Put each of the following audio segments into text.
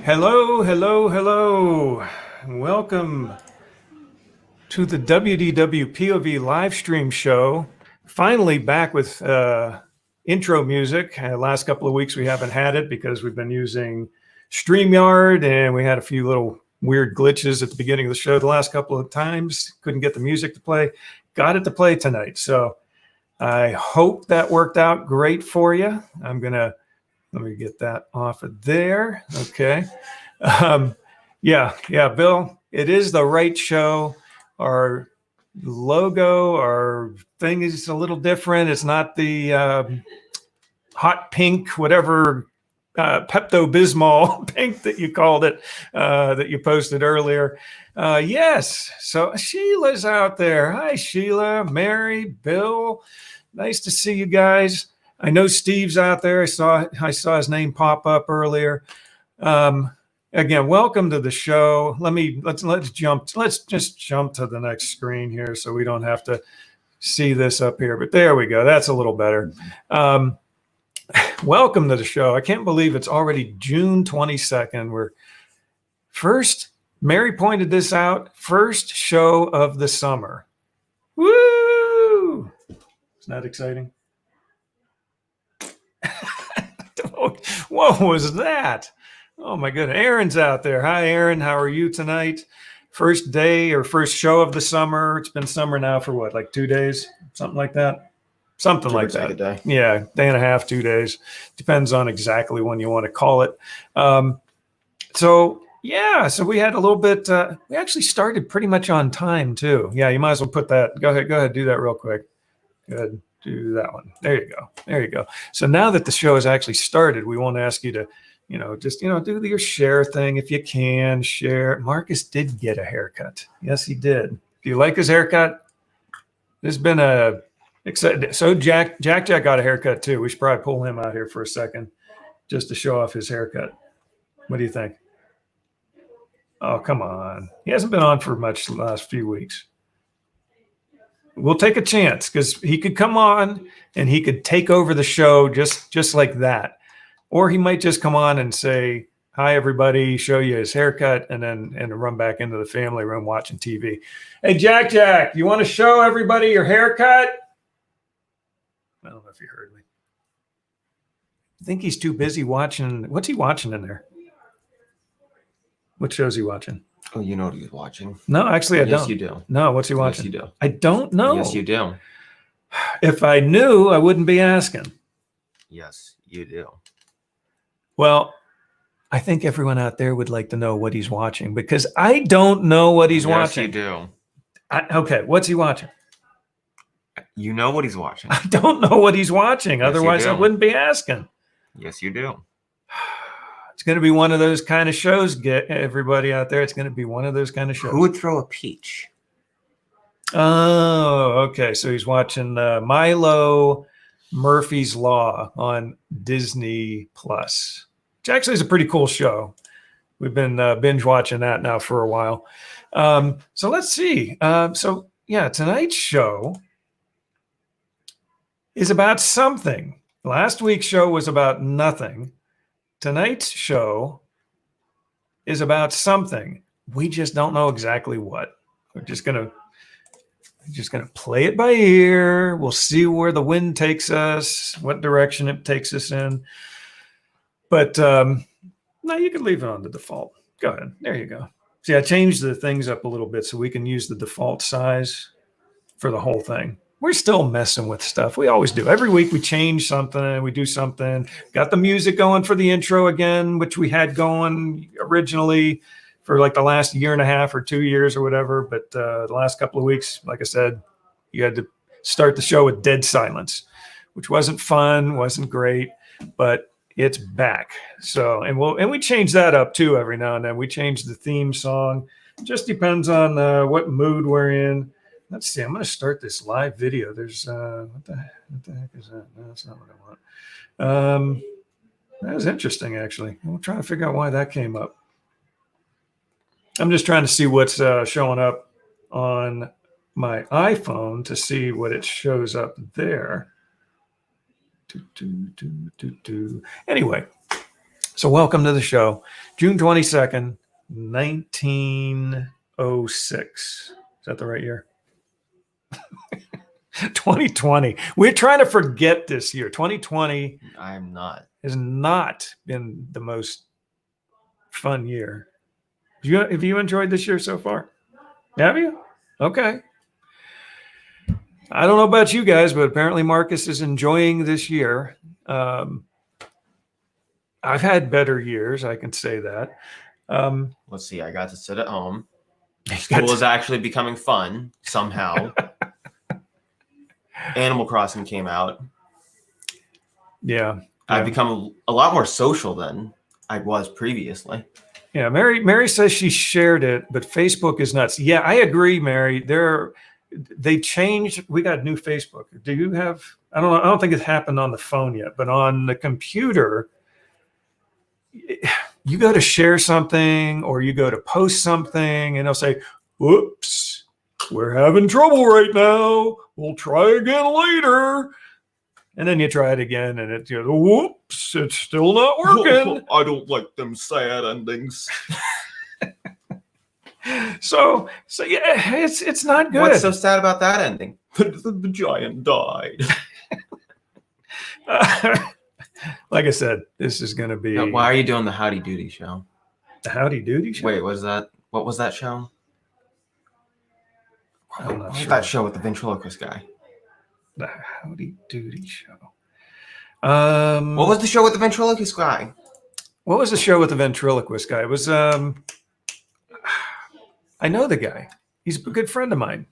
Hello, hello, hello. Welcome to the WDWpov Live Stream Show. Finally back with intro music. Last couple of weeks we haven't had it because we've been using StreamYard and we had a few little weird glitches at the beginning of the show the last couple of times. Couldn't get the music to play. Got it to play tonight. So I hope that worked out great for you. Let me get that off of there. Okay. Yeah, Bill, it is the right show. Our logo, our thing is a little different. It's not the hot pink, whatever Pepto-Bismol pink that you called it, that you posted earlier. Yes, so Sheila's out there. Hi, Sheila, Mary, Bill. Nice to see you guys. I know Steve's out there. I saw his name pop up earlier. Again, welcome to the show. Let's just jump to the next screen here so we don't have to see this up here. But there we go. That's a little better. Welcome to the show. I can't believe it's already June 22nd. Mary pointed this out, first show of the summer. Woo! Isn't that exciting? What was that? Oh my goodness. Aaron's out there. Hi, Aaron. How are you tonight? First day or first show of the summer. It's been summer now for what, like 2 days? Something like that? Something like that. A day. Yeah, day and a half, 2 days. Depends on exactly when you want to call it. So we had a little bit, we actually started pretty much on time too. Yeah, you might as well put that. Go ahead, do that real quick. Good. Do that one. There you go. So now that the show has actually started, we won't ask you to, do your share thing if you can. Share. Marcus did get a haircut. Yes, he did. Do you like his haircut? There's been so Jack got a haircut too. We should probably pull him out here for a second just to show off his haircut. What do you think? Oh, come on. He hasn't been on for much the last few weeks. We'll take a chance because he could come on and he could take over the show just like that. Or he might just come on and say, hi, everybody, show you his haircut, and run back into the family room watching TV. Hey, Jack, you want to show everybody your haircut? I don't know if you heard me. I think he's too busy watching. What's he watching in there? What show's he watching? Oh, you know what he's watching. No, actually, I don't. Yes, you do. No, what's he watching? Yes, you do. I don't know. Yes, you do. If I knew, I wouldn't be asking. Yes, you do. Well, I think everyone out there would like to know what he's watching because I don't know what he's watching. Yes, you do. Okay, what's he watching? You know what he's watching. I don't know what he's watching. Yes, otherwise, I wouldn't be asking. Yes, you do. It's going to be one of those kind of shows. Get everybody out there. It's going to be one of those kind of shows. Who would throw a peach? Oh, okay. So he's watching Milo Murphy's Law on Disney Plus, which actually is a pretty cool show. We've been binge watching that now for a while. So let's see. Tonight's show is about something. Last week's show was about nothing. Tonight's show is about something. We just don't know exactly what. We're just gonna play it by ear. We'll see where the wind takes us, what direction it takes us in. But no, you can leave it on the default. Go ahead. There you go. See, I changed the things up a little bit so we can use the default size for the whole thing. We're still messing with stuff. We always do. Every week we change something, we do something. Got the music going for the intro again, which we had going originally for like the last year and a half or 2 years or whatever. But the last couple of weeks, like I said, you had to start the show with dead silence, which wasn't fun, wasn't great, but it's back. So, and we change that up too every now and then. We change the theme song. It just depends on what mood we're in. Let's see. I'm going to start this live video. There's what the heck is that? No, that's not what I want. That was interesting, actually. I'm trying to figure out why that came up. I'm just trying to see what's showing up on my iPhone to see what it shows up there. Anyway, So welcome to the show. June 22nd, 1906. Is that the right year? 2020. We're trying to forget this year. 2020 I'm not. has not been the most fun year. Have you enjoyed this year so far? Have you? Okay. I don't know about you guys, but apparently Marcus is enjoying this year. I've had better years, I can say that. Let's see. I got to sit at home. got School to- is actually becoming fun somehow. Animal Crossing came out. Yeah. I've become a lot more social than I was previously. Yeah, Mary says she shared it, but Facebook is nuts. Yeah, I agree, Mary. They changed. We got new Facebook. Do you have? I don't know. I don't think it happened on the phone yet, but on the computer, you go to share something or you go to post something, and it'll say, "Whoops, we're having trouble right now. We'll try again later." And then you try it again, and it goes, "Whoops, it's still not working." I don't like them sad endings. So yeah, it's not good. What's so sad about that ending? The giant died. Like I said, this is going to be Now, why are you doing the Howdy Doody show? the Howdy Doody show. Wait, what is that? What was that show? I'm not What was sure. that show with the ventriloquist guy? The Howdy Doody show. What was the show with the ventriloquist guy? What was the show with the ventriloquist guy? It was I know the guy. He's a good friend of mine.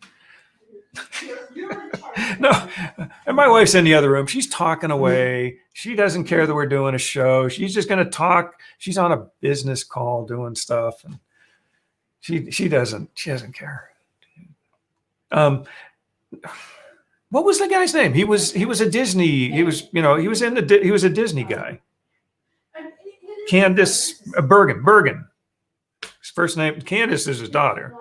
No, and my wife's in the other room. She's talking away. She doesn't care that we're doing a show. She's just going to talk. She's on a business call doing stuff, and she doesn't care. What was the guy's name? He was a Disney. He was a Disney guy. Candace Bergen. His first name, Candace, is his daughter.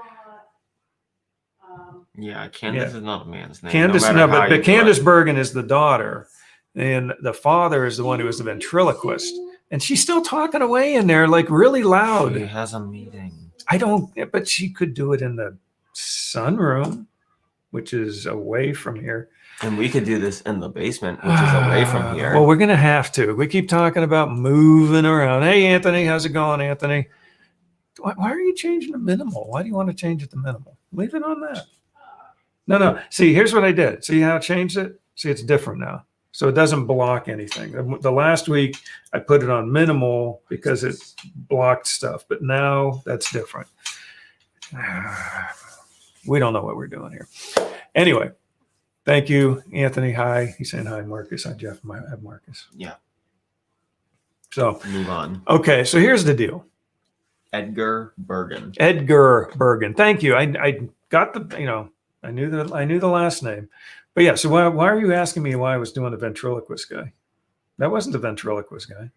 Yeah, Candace is not a man's name. Candace, no, but Candace Bergen is the daughter, and the father is the one who was the ventriloquist. And she's still talking away in there, like really loud. She has a meeting. But she could do it in the sunroom, which is away from here. And we could do this in the basement, which is away from here. Well, we're going to have to. We keep talking about moving around. Hey, Anthony, how's it going, Anthony? Why are you changing to minimal? Why do you want to change it to minimal? Leave it on that. No. See, here's what I did. See how I changed it? See, it's different now. So it doesn't block anything. The last week, I put it on minimal because it blocked stuff. But now that's different. We don't know what we're doing here. Anyway, thank you, Anthony. Hi. He's saying hi, Marcus. Hi, Jeff. I have Marcus. Yeah. So move on. Okay, so here's the deal. Edgar Bergen. Thank you. I got the, I knew the last name. But yeah, so why are you asking me why I was doing the ventriloquist guy? That wasn't the ventriloquist guy.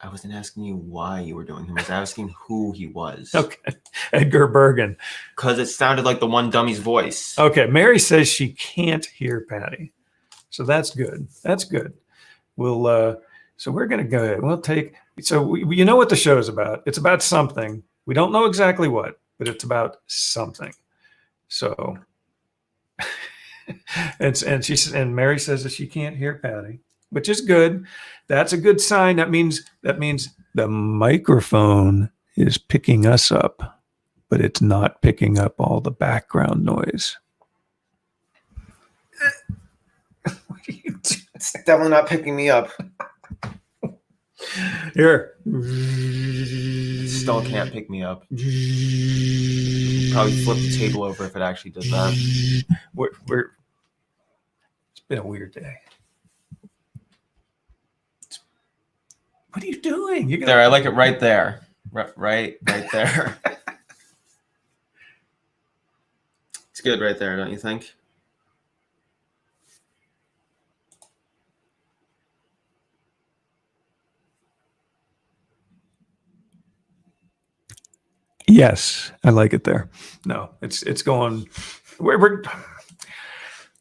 I wasn't asking you why you were doing him. I was asking who he was. Okay. Edgar Bergen. Because it sounded like the one dummy's voice. Okay. Mary says she can't hear Patty. So that's good. That's good. So we're going to go ahead. You know what the show is about. It's about something. We don't know exactly what, but it's about something. So, and Mary says that she can't hear Patty, which is good. That's a good sign. That means the microphone is picking us up, but it's not picking up all the background noise. What are you doing? It's definitely not picking me up. Here. Still can't pick me up. Probably flip the table over if it actually does that. It's been a weird day. What are you doing? There, I like it right there. Right there. It's good right there, don't you think? Yes, I like it there. No, it's going. We're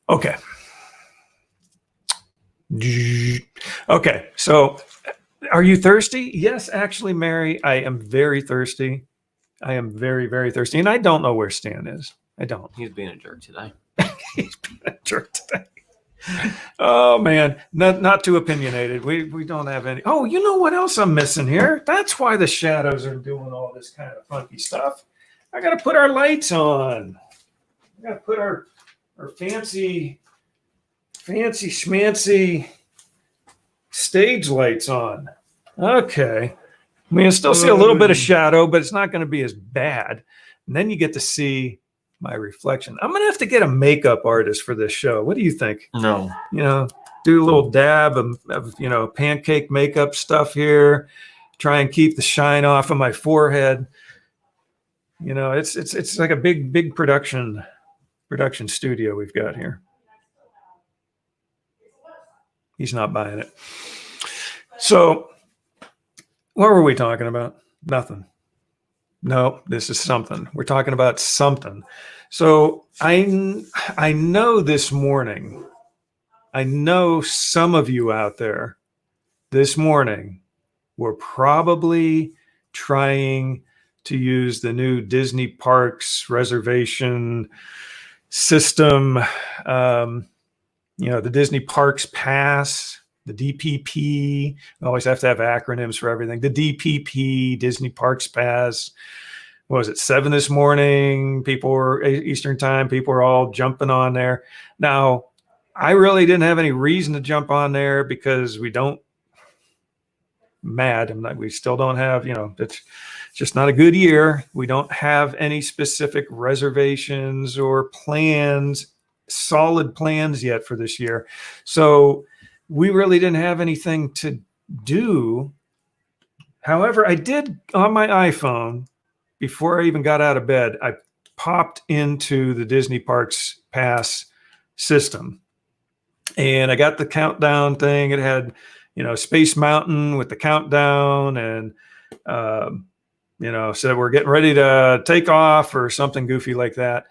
okay. Okay, so Are you thirsty? Yes, actually, Mary, I am very thirsty. I am very, very thirsty. And I don't know where Stan is. I don't. He's being a jerk today. He's been a jerk today. Oh man, not too opinionated. We don't have any. Oh, you know what else I'm missing here? That's why the shadows are doing all this kind of funky stuff. I got to put our lights on. I got to put our fancy schmancy stage lights on. Okay. I mean, I still see a little bit of shadow, but it's not going to be as bad. And then you get to see my reflection. I'm going to have to get a makeup artist for this show. What do you think? No. You know, do a little dab of pancake makeup stuff here. Try and keep the shine off of my forehead. You know, it's like a big production studio we've got here. He's not buying it. So what were we talking about? Nothing. No, this is something. We're talking about something. So I know this morning, I know some of you out there this morning were probably trying to use the new Disney Parks reservation system, the Disney Parks Pass, the DPP. We always have to have acronyms for everything. The DPP, Disney Parks Pass. What was it, 7 this morning? People were Eastern time. People were all jumping on there. Now, I really didn't have any reason to jump on there because we don't. We still don't have. It's just not a good year. We don't have any specific reservations or plans, solid plans yet for this year. So we really didn't have anything to do. However, I did on my iPhone, before I even got out of bed, I popped into the Disney Parks Pass system and I got the countdown thing. It had, Space Mountain with the countdown and, said we're getting ready to take off or something goofy like that.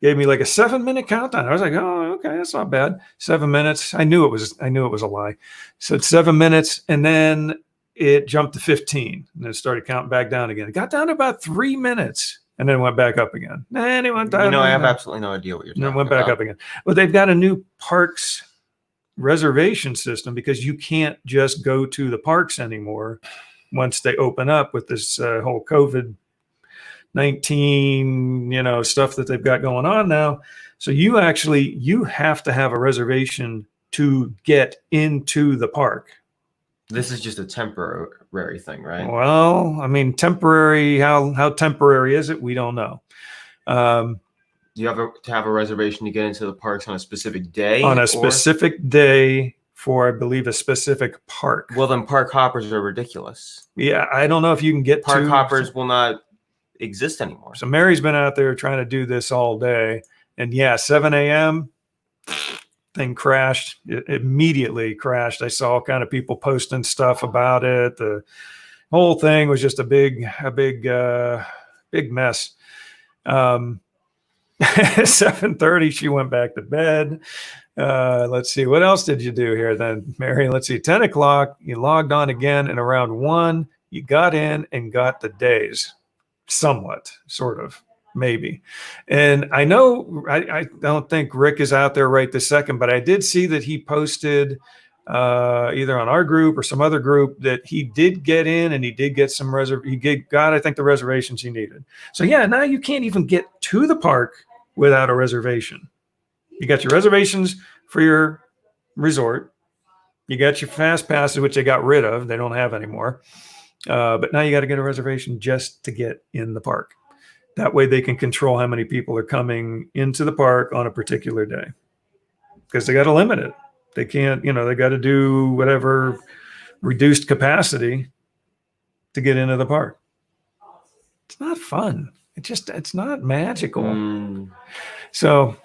Gave me like a 7-minute countdown. I was like, oh, okay, that's not bad. 7 minutes. I knew it was a lie. So it's 7 minutes, and then it jumped to 15, and then it started counting back down again. It got down to about 3 minutes, and then went back up again. And it went down. I have absolutely no idea what you're talking about. And then went back up again. Well, they've got a new parks reservation system because you can't just go to the parks anymore once they open up with this whole COVID-19, stuff that they've got going on now. So you have to have a reservation to get into the park. This is just a temporary thing, right? Well, I mean, temporary, how temporary is it? We don't know. You have to have a reservation to get into the parks on a specific day? On a specific day for, I believe, a specific park. Well, then park hoppers are ridiculous. Yeah, I don't know if you can get park hoppers will not exist anymore. So Mary's been out there trying to do this all day. And yeah, 7 a.m., thing crashed. It immediately crashed. I saw all kind of people posting stuff about it. The whole thing was just a big mess. 7:30, she went back to bed. Let's see, what else did you do here then, Mary? Let's see, 10 o'clock, you logged on again, and around 1, you got in and got the days. Somewhat, sort of, maybe. And I know, I don't think Rick is out there right this second, but I did see that he posted either on our group or some other group that he did get in and he did get some got, I think, the reservations he needed. So yeah, now you can't even get to the park without a reservation. You got your reservations for your resort. You got your fast passes, which they got rid of. They don't have anymore. But now you got to get a reservation just to get in the park. That way they can control how many people are coming into the park on a particular day, because they got to limit it. They can't, they got to do whatever reduced capacity to get into the park. It's not fun. It's not magical. So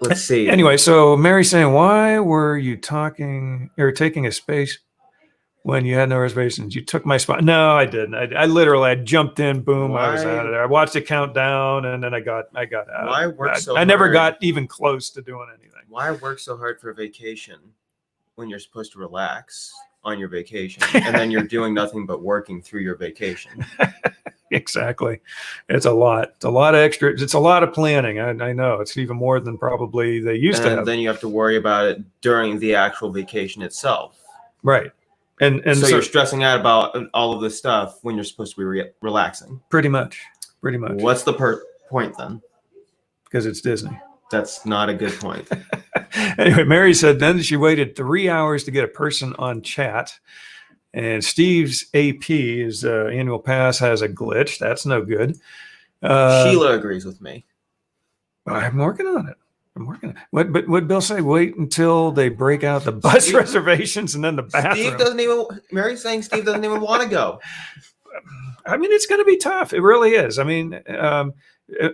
let's see. Anyway, so Mary's saying, why were you taking a space when you had no reservations? You took my spot. No, I didn't. I literally jumped in, boom, I was out of there. I watched it count down, and then I got out. Why work so hard? I never got even close to doing anything. Why work so hard for a vacation when you're supposed to relax on your vacation, and then you're doing nothing but working through your vacation. Exactly. It's a lot. It's a lot of extra. It's a lot of planning. I know it's even more than probably they used to have. And then you have to worry about it during the actual vacation itself. Right. And so you're stressing out about all of this stuff when you're supposed to be relaxing. Pretty much. What's the point then? Because it's Disney. That's not a good point. Anyway, Mary said then she waited 3 hours to get a person on chat. And Steve's AP, his annual pass, has a glitch. That's no good. Sheila agrees with me. I'm working on it. But what Bill say? Wait until they break out the bus reservations and then the bathroom. Mary's saying Steve doesn't even want to go. I mean, it's going to be tough. It really is. I mean,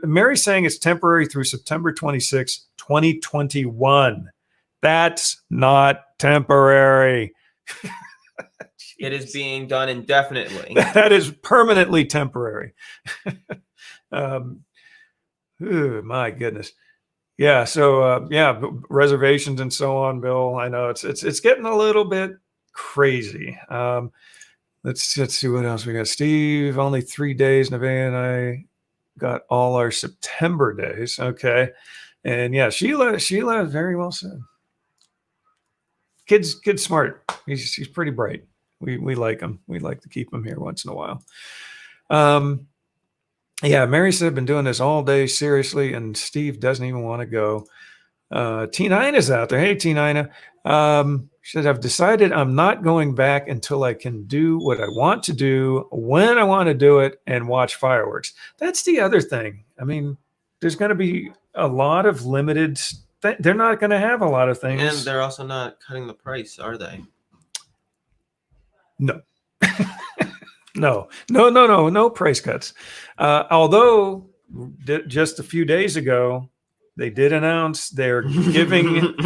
Mary's saying it's temporary through September 26, 2021. That's not temporary. It is being done indefinitely. That is permanently temporary. My goodness. Yeah. So reservations and so on, Bill. I know it's getting a little bit crazy. Let's see what else we got. Steve, only 3 days. Nevaeh and I got all our September days. Okay. And yeah, Sheila, very well said. Kid's smart. He's pretty bright. We like him. We like to keep him here once in a while. Yeah, Mary said, I've been doing this all day, seriously, and Steve doesn't even want to go. T9 is out there. Hey, T9. She said, I've decided I'm not going back until I can do what I want to do, when I want to do it, and watch fireworks. That's the other thing. I mean, there's going to be a lot of limited. They're not going to have a lot of things. And they're also not cutting the price, are they? No. No price cuts. Although just a few days ago, they did announce they're giving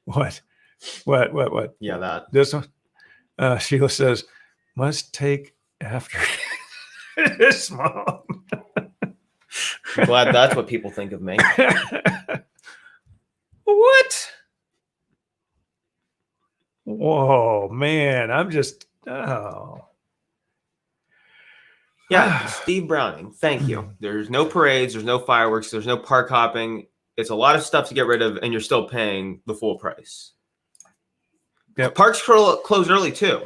what? Yeah, that. This one. Sheila says, must take after his mom. I'm glad that's what people think of me. What? Whoa, man. I'm just, Yeah, Steve Browning, thank you. There's no parades, there's no fireworks, there's no park hopping. It's a lot of stuff to get rid of, and you're still paying the full price. Yep. Parks close early, too.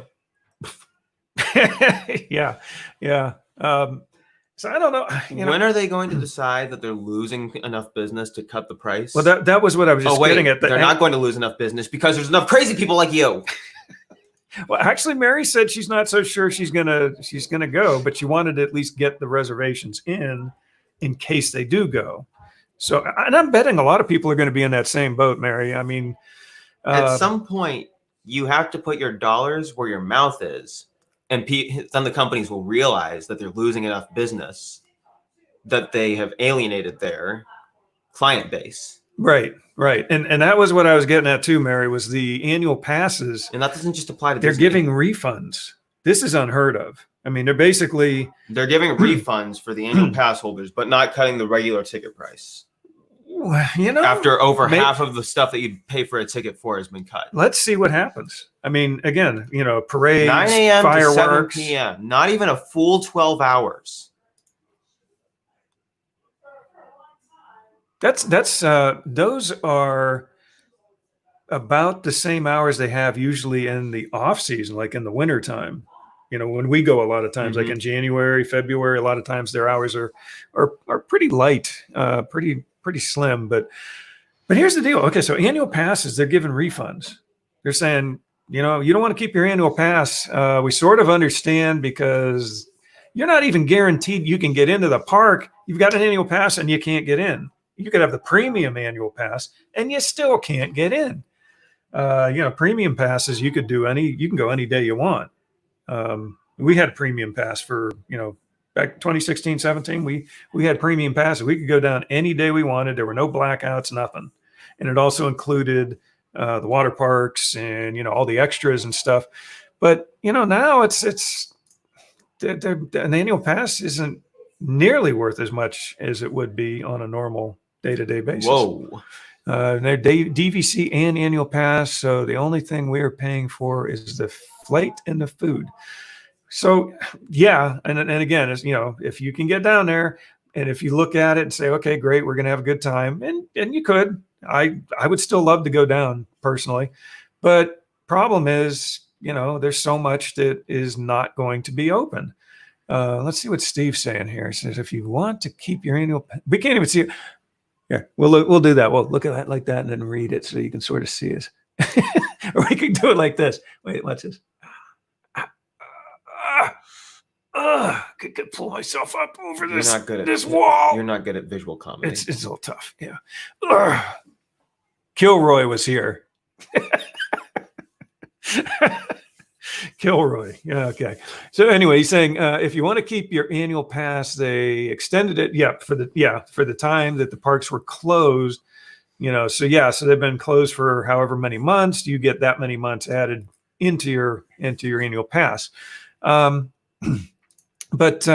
Yeah. So I don't know. When are they going to decide that they're losing enough business to cut the price? Well, that was what I was just getting at. They're not going to lose enough business because there's enough crazy people like you. Well, actually, Mary said she's not so sure she's gonna go, but she wanted to at least get the reservations in case they do go. So, and I'm betting a lot of people are going to be in that same boat, Mary. I mean, at some point, you have to put your dollars where your mouth is. And then the companies will realize that they're losing enough business that they have alienated their client base. Right. And that was what I was getting at too, Mary, was the annual passes. And that doesn't just apply to They're Disney. giving refunds. This is unheard of. I mean, they're giving refunds for the annual pass holders, but not cutting the regular ticket price. After over half of the stuff that you'd pay for a ticket for has been cut. Let's see what happens. I mean, again, parades, 9 a.m. fireworks. to 7 p.m. Not even a full 12 hours. Those are about the same hours they have usually in the off season, like in the winter time. When we go a lot of times, like in January, February, a lot of times their hours are pretty light, pretty slim. But here's the deal. Okay, so annual passes, they're giving refunds. They're saying, you don't want to keep your annual pass. We sort of understand because you're not even guaranteed you can get into the park. You've got an annual pass and you can't get in. You could have the premium annual pass and you still can't get in. Premium passes, you can go any day you want. We had a premium pass for, back 2016, 17, we had premium passes. We could go down any day we wanted. There were no blackouts, nothing. And it also included the water parks and, all the extras and stuff. But, now it's an annual pass isn't nearly worth as much as it would be on a normal day-to-day basis. Whoa. They're DVC and annual pass. So the only thing we are paying for is the flight and the food. So yeah, and again, as you know, if you can get down there, and if you look at it and say, okay, great, we're going to have a good time, and you could, I would still love to go down personally, but problem is, there's so much that is not going to be open. Let's see what Steve's saying here. He says, if you want to keep your annual, we can't even see it. Yeah, we'll do that. We'll look at that like that and then read it so you can sort of see it. Or we can do it like this. Wait, watch this. Could pull myself up over this wall. You're not good at visual comedy. It's a little tough. Yeah. Kilroy was here. Kilroy. Yeah. Okay. So anyway, he's saying if you want to keep your annual pass, they extended it. Yeah, for the time that the parks were closed. So they've been closed for however many months. You get that many months added into your annual pass. But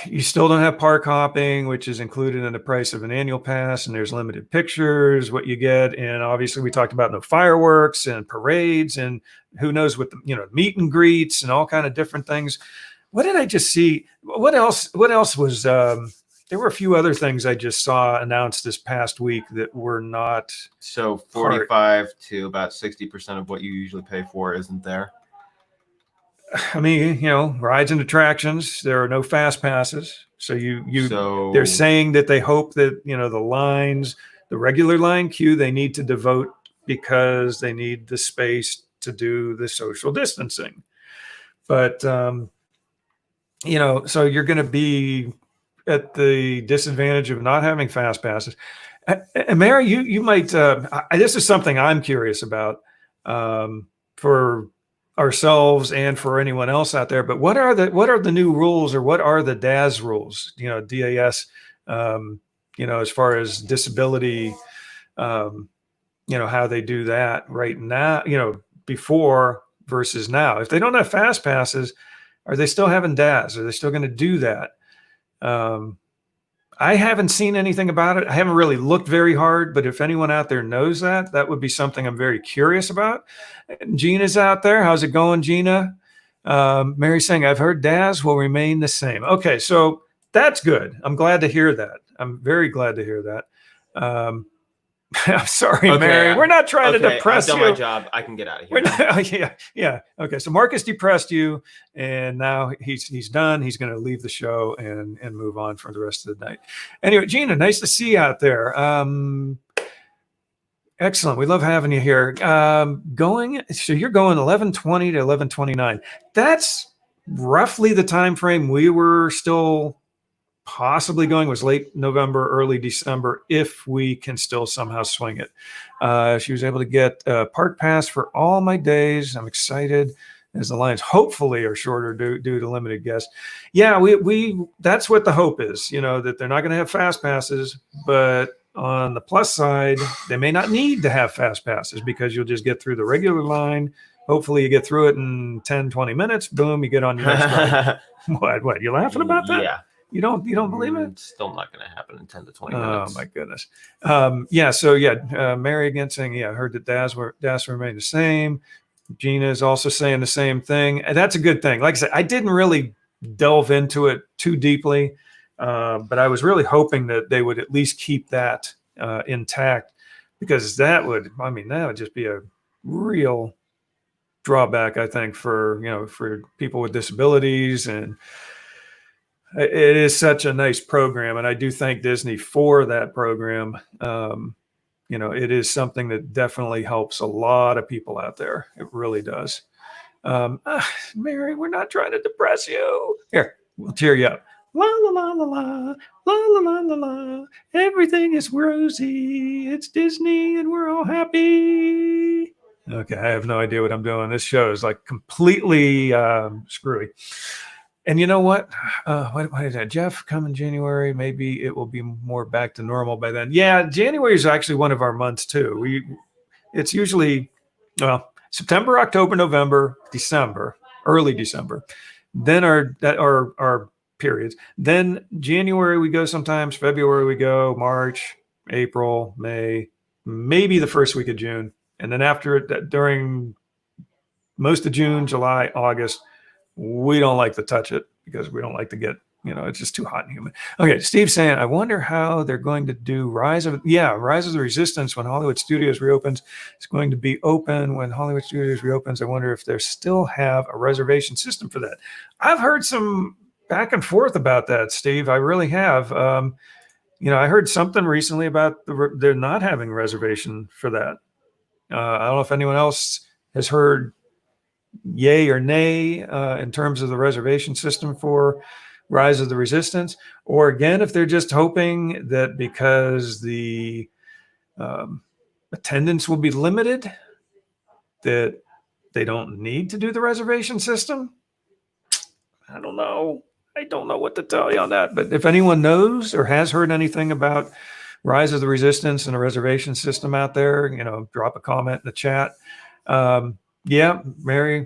you still don't have park hopping, which is included in the price of an annual pass, and there's limited pictures, what you get. And obviously we talked about no fireworks and parades and who knows what meet and greets and all kind of different things. What did I just see? What else was, there were a few other things I just saw announced this past week that were not. So 45 to about 60% of what you usually pay for isn't there. I mean, rides and attractions, there are no fast passes. So they're saying that they hope that, the lines, the regular line queue, they need to devote because they need the space to do the social distancing. But, so you're going to be at the disadvantage of not having fast passes. And Mary, you might, this is something I'm curious about for ourselves and for anyone else out there, but what are the new rules, or what are the DAS rules, DAS, as far as disability, how they do that right now, before versus now. If they don't have fast passes, are they still having DAS? Are they still going to do that? I haven't seen anything about it. I haven't really looked very hard, but if anyone out there knows that would be something I'm very curious about. Gina's out there. How's it going, Gina? Mary's saying, I've heard DAS will remain the same. Okay, so that's good. I'm glad to hear that. I'm very glad to hear that. I'm sorry, okay, Mary. We're not trying to depress you. I've done my job. I can get out of here. Yeah. Okay. So Marcus depressed you, and now he's done. He's going to leave the show and move on for the rest of the night. Anyway, Gina, nice to see you out there. Excellent. We love having you here. So you're going 11:20 to 11:29. That's roughly the time frame we were still possibly going, was late November, early December, if we can still somehow swing it. She was able to get a park pass for all my days. I'm excited as the lines hopefully are shorter due to limited guests. Yeah, we that's what the hope is, that they're not going to have fast passes, but on the plus side, they may not need to have fast passes because you'll just get through the regular line. Hopefully you get through it in 10, 20 minutes. Boom, you get on your next ride. What? You laughing about that? Yeah. You don't believe it? It's still not going to happen in 10 to 20 minutes. Oh my goodness. Mary again saying, I heard that DAS remain the same. Gina is also saying the same thing. And that's a good thing. Like I said, I didn't really delve into it too deeply, but I was really hoping that they would at least keep that intact, because that would just be a real drawback, I think, for people with disabilities. And it is such a nice program, and I do thank Disney for that program. It is something that definitely helps a lot of people out there. It really does. Mary, we're not trying to depress you. Here, we'll cheer you up. La la la la la, la la la la la. Everything is rosy. It's Disney, and we're all happy. Okay, I have no idea what I'm doing. This show is like completely screwy. And you know what? What is that? Jeff, come in January. Maybe it will be more back to normal by then. Yeah, January is actually one of our months too. It's usually September, October, November, December, early December. Then our periods. Then January we go sometimes, February we go, March, April, May, maybe the first week of June. And then after it, during most of June, July, August, we don't like to touch it because we don't like to get, it's just too hot and humid. Okay, Steve's saying, I wonder how they're going to do Rise of the Resistance when Hollywood Studios reopens. It's going to be open when Hollywood Studios reopens. I wonder if they still have a reservation system for that. I've heard some back and forth about that, Steve. I really have. I heard something recently about they're not having reservation for that. I don't know if anyone else has heard yay or nay in terms of the reservation system for Rise of the Resistance, or again, if they're just hoping that because the attendance will be limited, that they don't need to do the reservation system. I don't know. I don't know what to tell you on that. But if anyone knows or has heard anything about Rise of the Resistance and a reservation system out there, drop a comment in the chat. Yeah, Mary.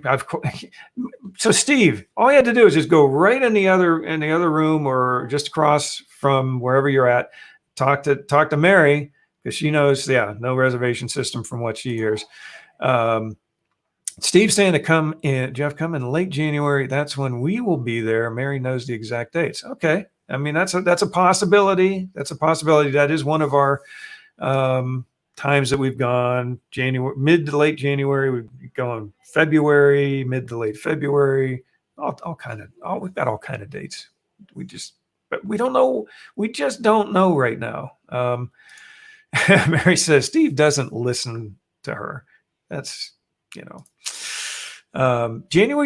So Steve, all you had to do is just go right in the other room or just across from wherever you're at. Talk to Mary because she knows. Yeah, no reservation system from what she hears. Steve's saying to come in, Jeff, come in late January. That's when we will be there. Mary knows the exact dates. Okay, I mean that's a possibility. That's a possibility. That is one of our times that we've gone. January, mid to late January. We've gone February, mid to late February. We've got all kind of dates. But we don't know. We just don't know right now. Mary says Steve doesn't listen to her. That's January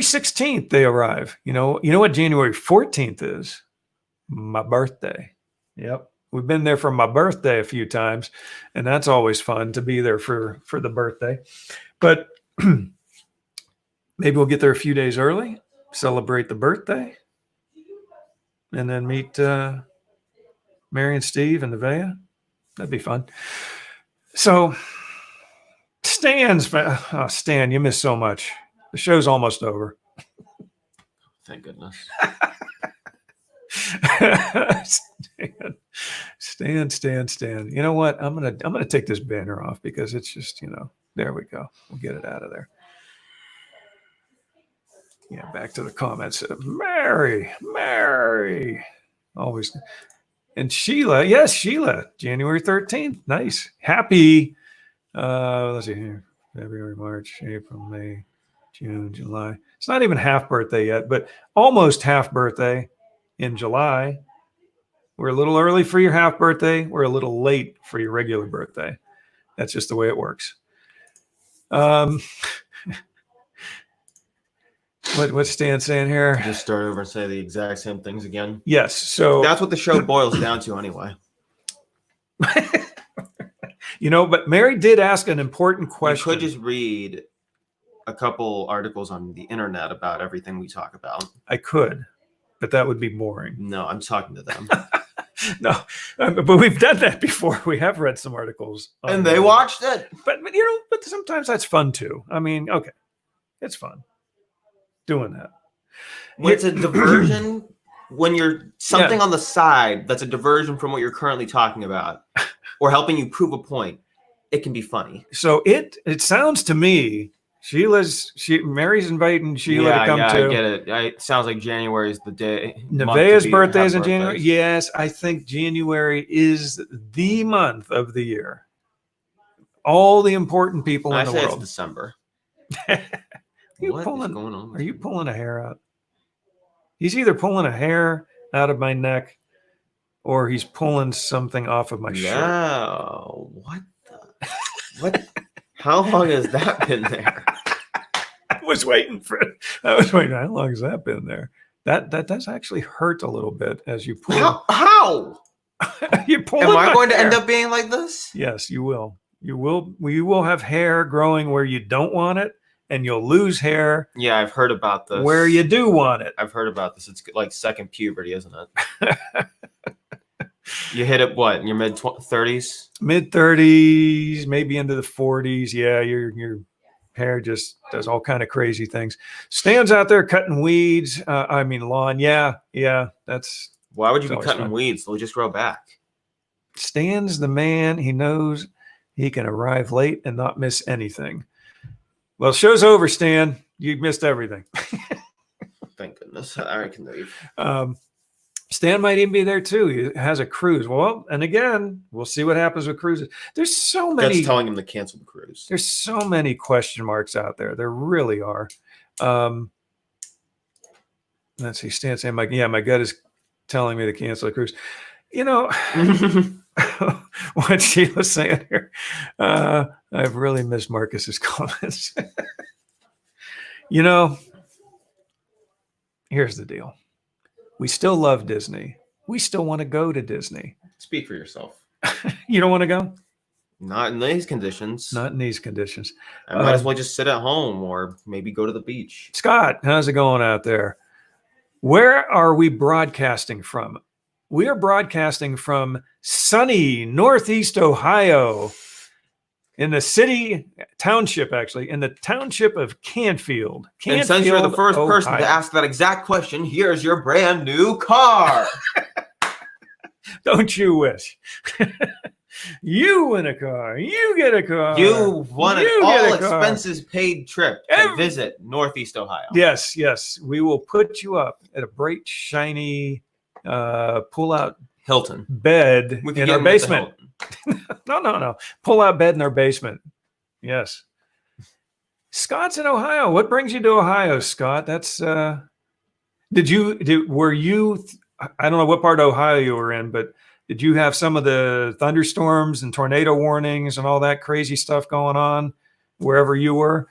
16th they arrive. You know what January 14th is? My birthday. Yep. We've been there for my birthday a few times, and that's always fun to be there for the birthday. But maybe we'll get there a few days early, celebrate the birthday, and then meet Mary and Steve and Nevaeh. That'd be fun. So Stan, you missed so much. The show's almost over. Thank goodness. Stan. You know what? I'm gonna take this banner off because it's just, there we go. We'll get it out of there. Yeah, back to the comments. Mary. Always. And Sheila, yes, Sheila, January 13th. Nice. Happy, let's see here. February, March, April, May, June, July. It's not even half birthday yet, but almost half birthday in July. We're a little early for your half birthday. We're a little late for your regular birthday. That's just the way it works. What's Stan saying here? Just start over and say the exact same things again. Yes. So that's what the show boils down to anyway. But Mary did ask an important question. You could just read a couple articles on the internet about everything we talk about. I could, but that would be boring. No, I'm talking to them. No, but we've done that before. We have read some articles. And they watched it. But sometimes that's fun too. I mean, okay. It's fun doing that. When it's a diversion, when you're something on the side that's a diversion from what you're currently talking about or helping you prove a point, it can be funny. So it sounds to me, Mary's inviting Sheila to come too. I get it. It sounds like January is the day. Nevaeh's birthday is in January. Yes, I think January is the month of the year. All the important people in the world. It's December. What is going on? Are you pulling a hair out? He's either pulling a hair out of my neck or he's pulling something off of my shirt. No. What? How long has that been there? I was waiting. How long has that been there? That does actually hurt a little bit as you pull. How? You pull. Am I going to end up being like this? Yes, you will. You will have hair growing where you don't want it, and you'll lose hair. Yeah, I've heard about this. Where you do want it. I've heard about this. It's like second puberty, isn't it? You hit it what in your mid 30s? Mid 30s, maybe into the 40s. Yeah, you're hair just does all kind of crazy things. Stan's out there cutting weeds. Lawn. Yeah. That's Why would you be always cutting fun. weeds? They'll just grow back. Stan's the man. He knows he can arrive late and not miss anything. Well, show's over, Stan. You missed everything. Thank goodness. I can leave. Stan might even be there too. He has a cruise. Well, and again, we'll see what happens with cruises. There's so many. That's telling him to cancel the cruise. There's so many question marks out there. There really are. Let's see. Stan saying, my gut is telling me to cancel the cruise. You know, what Sheila's saying here. I've really missed Marcus's comments. You know, here's the deal. We still love Disney. We still want to go to Disney. Speak for yourself. You don't want to go? Not in these conditions. Not in these conditions. I might as well just sit at home or maybe go to the beach. Scott, how's it going out there? Where are we broadcasting from? We are broadcasting from sunny Northeast Ohio, in the township of Canfield. And since you're the first person to ask that exact question, here's your brand new car. Don't you wish? You win a car. You get a car. You won an all expenses paid trip to visit Northeast Ohio. Yes. We will put you up at a bright, shiny, pull-out Hilton bed in our basement. No. Pull-out bed in our basement. Yes. Scott's in Ohio. What brings you to Ohio, Scott? That's were you? I don't know what part of Ohio you were in, but did you have some of the thunderstorms and tornado warnings and all that crazy stuff going on wherever you were?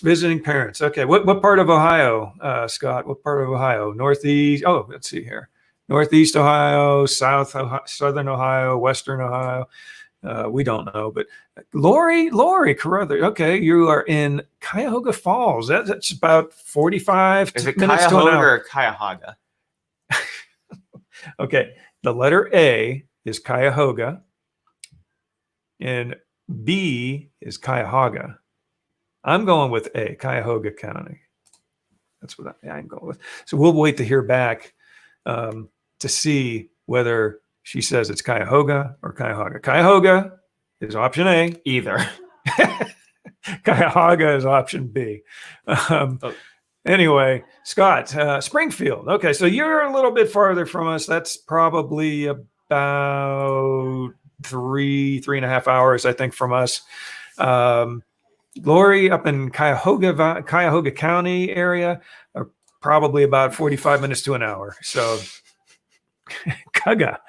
Visiting parents. Okay. What part of Ohio, Scott? What part of Ohio? Northeast. Oh, let's see here. Northeast Ohio, Southern Ohio, Western Ohio. We don't know, but Lori Carruthers. Okay, you are in Cuyahoga Falls. That's about 45 Is it minutes Cuyahoga to an hour. or Cuyahoga? Okay, the letter A is Cuyahoga, and B is Cuyahoga. I'm going with A, Cuyahoga County. That's what I'm going with. So we'll wait to hear back to see whether she says it's Cuyahoga or Cuyahoga. Cuyahoga is option A. Either. Cuyahoga is option B. Anyway, Scott, Springfield. Okay, so you're a little bit farther from us. That's probably about 3.5 hours, I think, from us. Lori up in Cuyahoga County area are probably about 45 minutes to an hour. So Cuga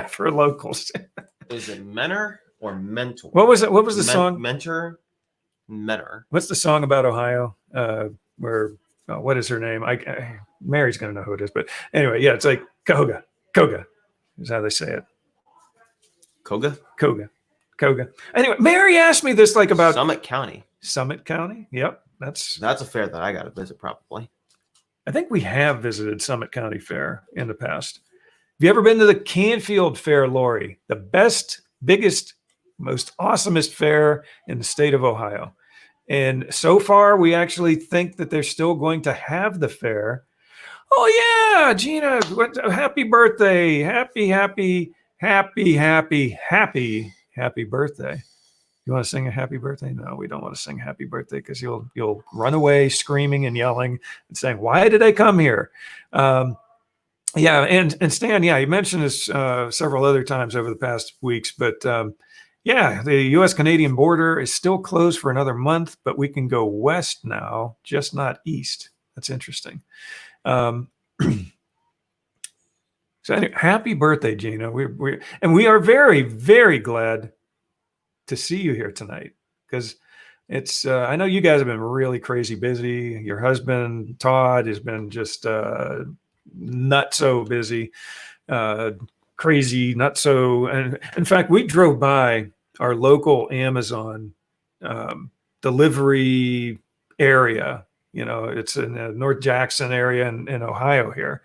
for locals. Is it Menor or Mentor? What was it? What was the song? Menor. What's the song about Ohio? Where what is her name? Mary's gonna know who it is, but anyway, yeah, it's like Koga is how they say it. Koga. Anyway, Mary asked me this like about Summit County. Yep, that's a fair that I got to visit probably. I think we have visited Summit County Fair in the past. Have you ever been to the Canfield Fair, Lori? The best, biggest, most awesomest fair in the state of Ohio. And so far, we actually think that they're still going to have the fair. Oh, yeah, Gina, happy birthday. Happy birthday. You want to sing a happy birthday? No, we don't want to sing happy birthday because you'll run away screaming and yelling and saying, why did I come here? Yeah, and Stan, yeah, you mentioned this several other times over the past weeks, but yeah, the U.S.-Canadian border is still closed for another month, but we can go west now, just not east. That's interesting. So anyway, happy birthday, Gina. We are very, very glad to see you here tonight because it's I know you guys have been really crazy busy. Your husband Todd has been just not so busy, crazy, not so. And in fact, we drove by our local Amazon delivery area. You know, it's in the North Jackson area in Ohio here.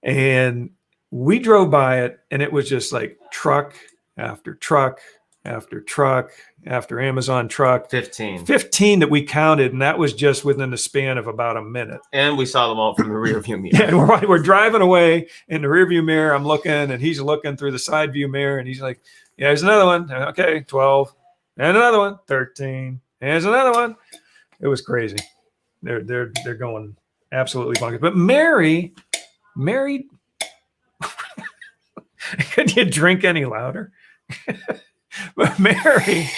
And we drove by it and it was just like truck after truck after truck after Amazon truck. 15. 15 that we counted, and that was just within the span of about a minute. And we saw them all from the rear view mirror. Yeah, and we're driving away in the rear view mirror. I'm looking, and he's looking through the side view mirror, and he's like, yeah, there's another one. Okay, 12. And another one, 13. And there's another one. It was crazy. They're going absolutely bonkers. But Mary, could you drink any louder? But Mary,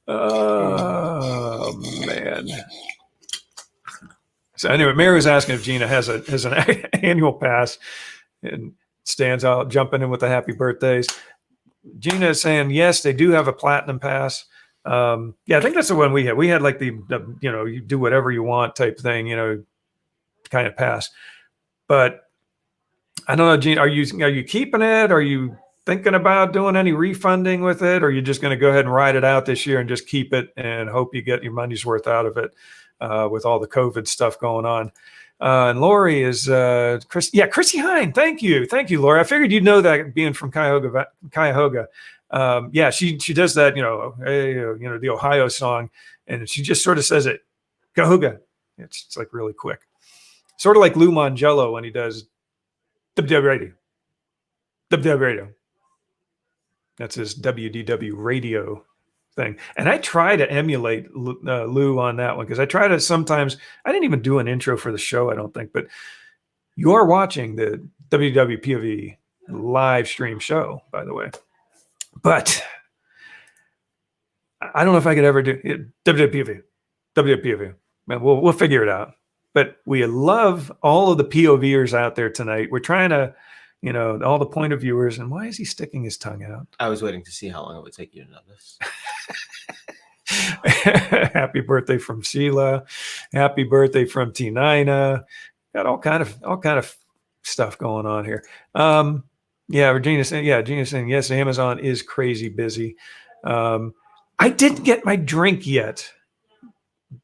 oh man. So anyway, Mary was asking if Gina has an annual pass and stands out jumping in with the happy birthdays. Gina is saying yes, they do have a platinum pass. Yeah, I think that's the one we had. We had like the you do whatever you want type thing, kind of pass. But I don't know, Gina, are you keeping it? Are you thinking about doing any refunding with it? Or are you just going to go ahead and ride it out this year and just keep it and hope you get your money's worth out of it with all the COVID stuff going on? And Lori is Chrissy Hine. Thank you, Lori. I figured you'd know that being from Cuyahoga. Yeah, she does that, the Ohio song, and she just sort of says it, Cuyahoga. It's like really quick, sort of like Lou Mangello when he does WDW radio. That's his WDW radio thing. And I try to emulate Lou on that one because I try to sometimes. I didn't even do an intro for the show, I don't think, but you are watching the WDWpov Live Stream Show, by the way. But I don't know if I could ever do it. WDWpov. Man, we'll figure it out. But we love all of the POVers out there tonight. We're trying to, all the point of viewers. And why is he sticking his tongue out? I was waiting to see how long it would take you to know this. Happy birthday from Sheila. Happy birthday from T9. Got all kind of stuff going on here. Gina's saying yes, Amazon is crazy busy. I didn't get my drink yet.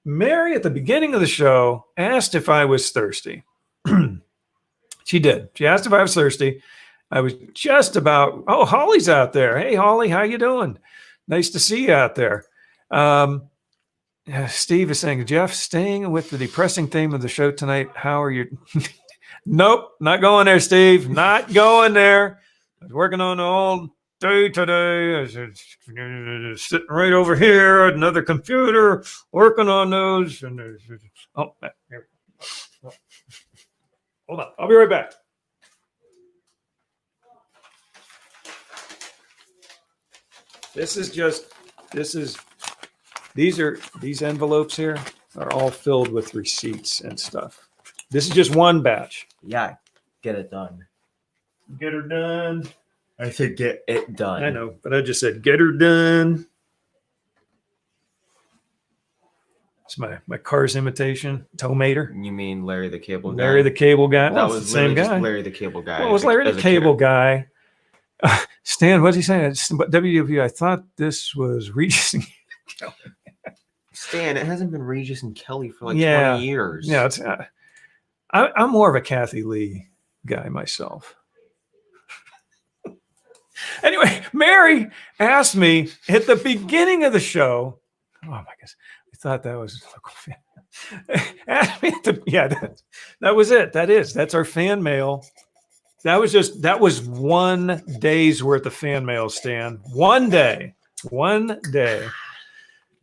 Mary, at the beginning of the show, asked if I was thirsty. She did. She asked if I was thirsty. I was just about, Holly's out there. Hey, Holly, how you doing? Nice to see you out there. Steve is saying, Jeff, staying with the depressing theme of the show tonight, how are you? Nope, not going there, Steve. Not going there. I was working on the old day today. I was sitting right over here at another computer, working on those. And here we go. Hold on, I'll be right back. These envelopes here are all filled with receipts and stuff. This is just one batch. Yeah, get it done. Get her done. I said get it done. I know, but I just said get her done. It's my Cars imitation, Tomater. You mean Larry the Cable Guy? Larry the Cable Guy. That Well, was the same guy. just Larry the Cable Guy. Well, it was Larry the Cable Guy. Stan, what's he saying? WDW, I thought this was Regis and Kelly. Stan, it hasn't been Regis and Kelly for like 20 years. Yeah, it's. I'm more of a Kathy Lee guy myself. Anyway, Mary asked me at the beginning of the show. Oh my goodness, I thought that was local fan. Asked me that was it. That's our fan mail. That was one day's worth of fan mail, Stan. One day,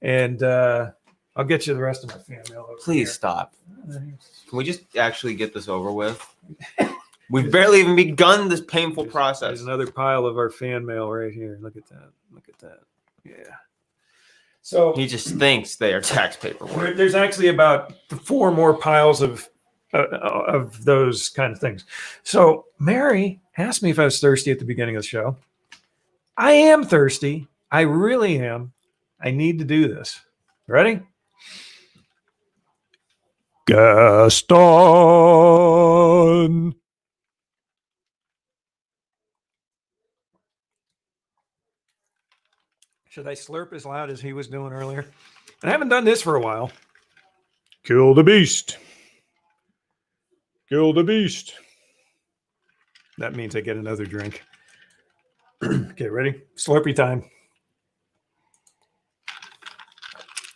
and I'll get you the rest of my fan mail. Please stop. Can we just actually get this over with? We've barely even begun this painful process. There's another pile of our fan mail right here. Look at that. Yeah. So he just thinks they are tax paperwork. There's actually about 4 more piles of those kind of things. So Mary asked me if I was thirsty at the beginning of the show. I am thirsty. I really am. I need to do this. Ready? Gaston. Should I slurp as loud as he was doing earlier? I haven't done this for a while. Kill the beast. Kill the beast. That means I get another drink. Okay, ready? Slurpee time.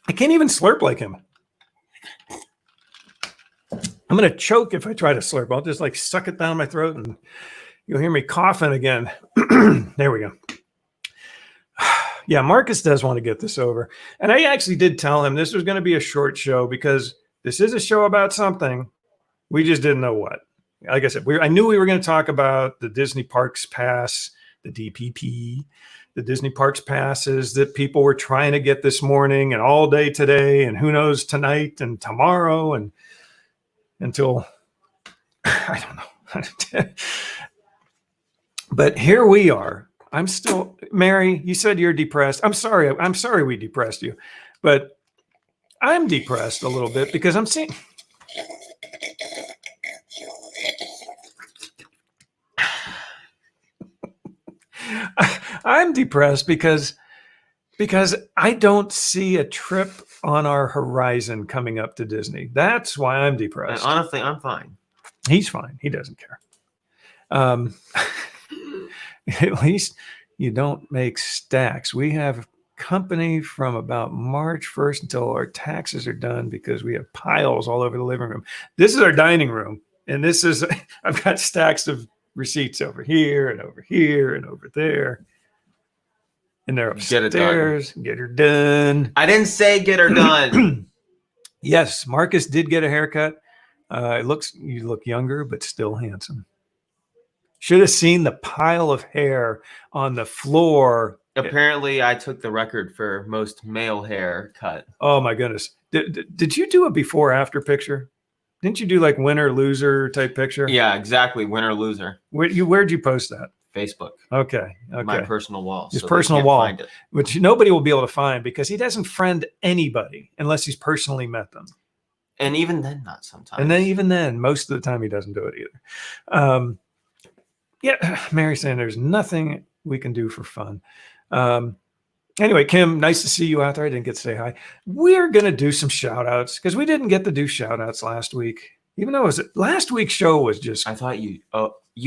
I can't even slurp like him. I'm going to choke if I try to slurp. I'll just like suck it down my throat and you'll hear me coughing again. There we go. Yeah, Marcus does want to get this over. And I actually did tell him this was going to be a short show because this is a show about something. We just didn't know what. Like I said, I knew we were going to talk about the Disney Parks Pass, the DPP, the Disney Parks Passes that people were trying to get this morning and all day today and who knows tonight and tomorrow and until, I don't know. But here we are. I'm still, Mary, you said you're depressed. I'm sorry we depressed you, but I'm depressed a little bit because I'm seeing. I'm depressed because I don't see a trip on our horizon coming up to Disney. That's why I'm depressed. And honestly, I'm fine. He's fine. He doesn't care. At least you don't make stacks. We have company from about March 1st until our taxes are done because we have piles all over the living room. This is our dining room. And this is, I've got stacks of receipts over here and over here and over there. And they're upstairs. Get her done. I didn't say get her done. Yes, Marcus did get a haircut. You look younger, but still handsome. Should have seen the pile of hair on the floor. Apparently, I took the record for most male hair cut. Oh my goodness! Did you do a before after picture? Didn't you do like winner loser type picture? Yeah, exactly. Winner loser. Where'd you post that? Facebook. Okay. My personal wall. His personal wall, which nobody will be able to find because he doesn't friend anybody unless he's personally met them. And even then, not sometimes. And then even then, most of the time he doesn't do it either. Yeah, Mary saying there's nothing we can do for fun. Anyway, Kim, nice to see you out there. I didn't get to say hi. We're going to do some shout outs because we didn't get to do shout outs last week. Even though last week's show was just. I thought you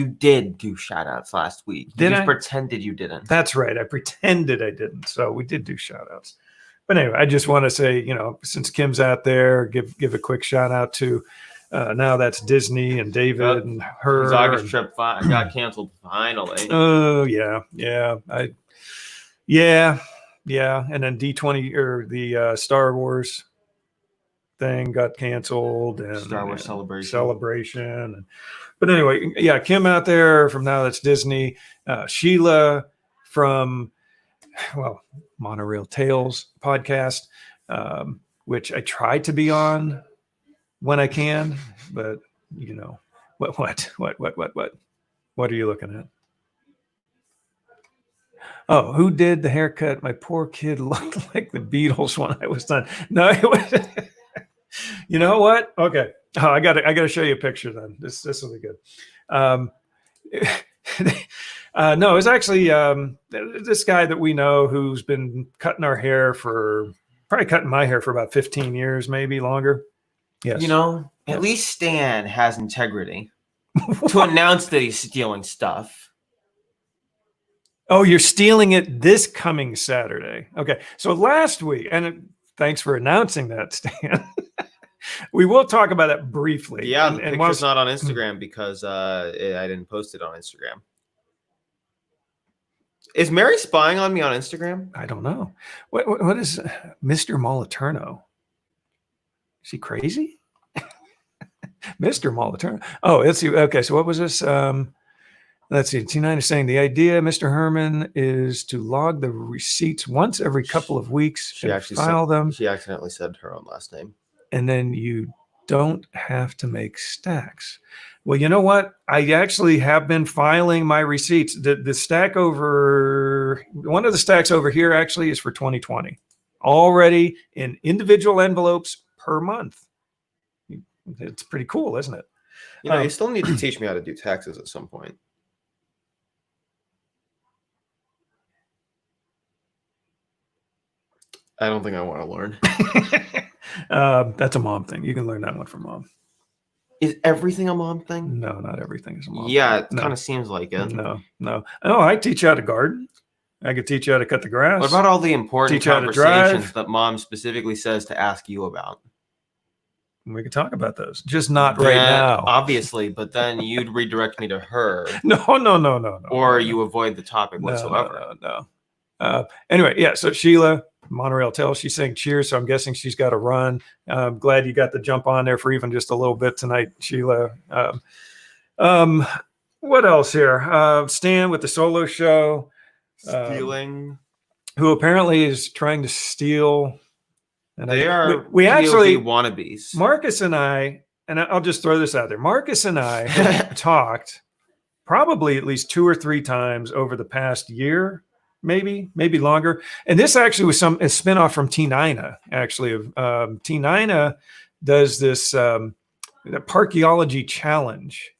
did do shout outs last week. You just pretended you didn't. That's right. I pretended I didn't. So we did do shout outs. But anyway, I just want to say, since Kim's out there, give a quick shout out to. Now that's Disney and David and her. His August trip got canceled finally. Oh yeah. And then D20 or the Star Wars thing got canceled and Star Wars celebration. But anyway, yeah, Kim out there from Now That's Disney, Sheila from Monorail Tales podcast, which I try to be on when I can, but what are you looking at? Oh, who did the haircut? My poor kid looked like the Beatles when I was done. No, it was, you know what? Okay. Oh, I gotta show you a picture then. This will be good. No, it was actually this guy that we know who's been cutting our hair probably cutting my hair for about 15 years, maybe longer. Yes. At least Stan has integrity to announce that he's stealing stuff. Oh, you're stealing it this coming Saturday. Okay. So last week, and thanks for announcing that, Stan. We will talk about that briefly. Yeah, the picture's not on Instagram because I didn't post it on Instagram. Is Mary spying on me on Instagram? I don't know. What is Mr. Moliterno? Is he crazy? Mr. Moliterno. Oh, let's see. Okay, so what was this? Let's see. T9 is saying the idea, Mr. Herman, is to log the receipts once every couple of weeks and file them. She accidentally said her own last name. And then you don't have to make stacks. Well, you know what? I actually have been filing my receipts. The stack one of the stacks over here actually is for 2020. Already in individual envelopes per month. It's pretty cool, isn't it? You still need to teach me how to do taxes at some point. I don't think I want to learn. That's a mom thing. You can learn that one from mom. Is everything a mom thing? No, not everything is a mom. Yeah, it No. kind of seems like it. No. Oh, I teach you how to garden. I could teach you how to cut the grass. What about all the important Teach you how to conversations drive? that mom specifically says to ask you about? We could talk about those, just not right Yeah, now. Obviously, but then you'd redirect me to her, No. or you avoid the topic whatsoever. No. Anyway, yeah. So Sheila, Monorail Tell, she's saying cheers. So I'm guessing she's got to run. I'm glad you got the jump on there for even just a little bit tonight, Sheila. What else here? Stan with the solo show. Stealing. Who apparently is trying to steal. And They are we actually wannabes. Marcus and I'll just throw this out there. Marcus and I have talked probably at least 2 or 3 times over the past year, maybe longer. And this actually was a spinoff from T9. Actually, T9 does this the Parkeology Challenge,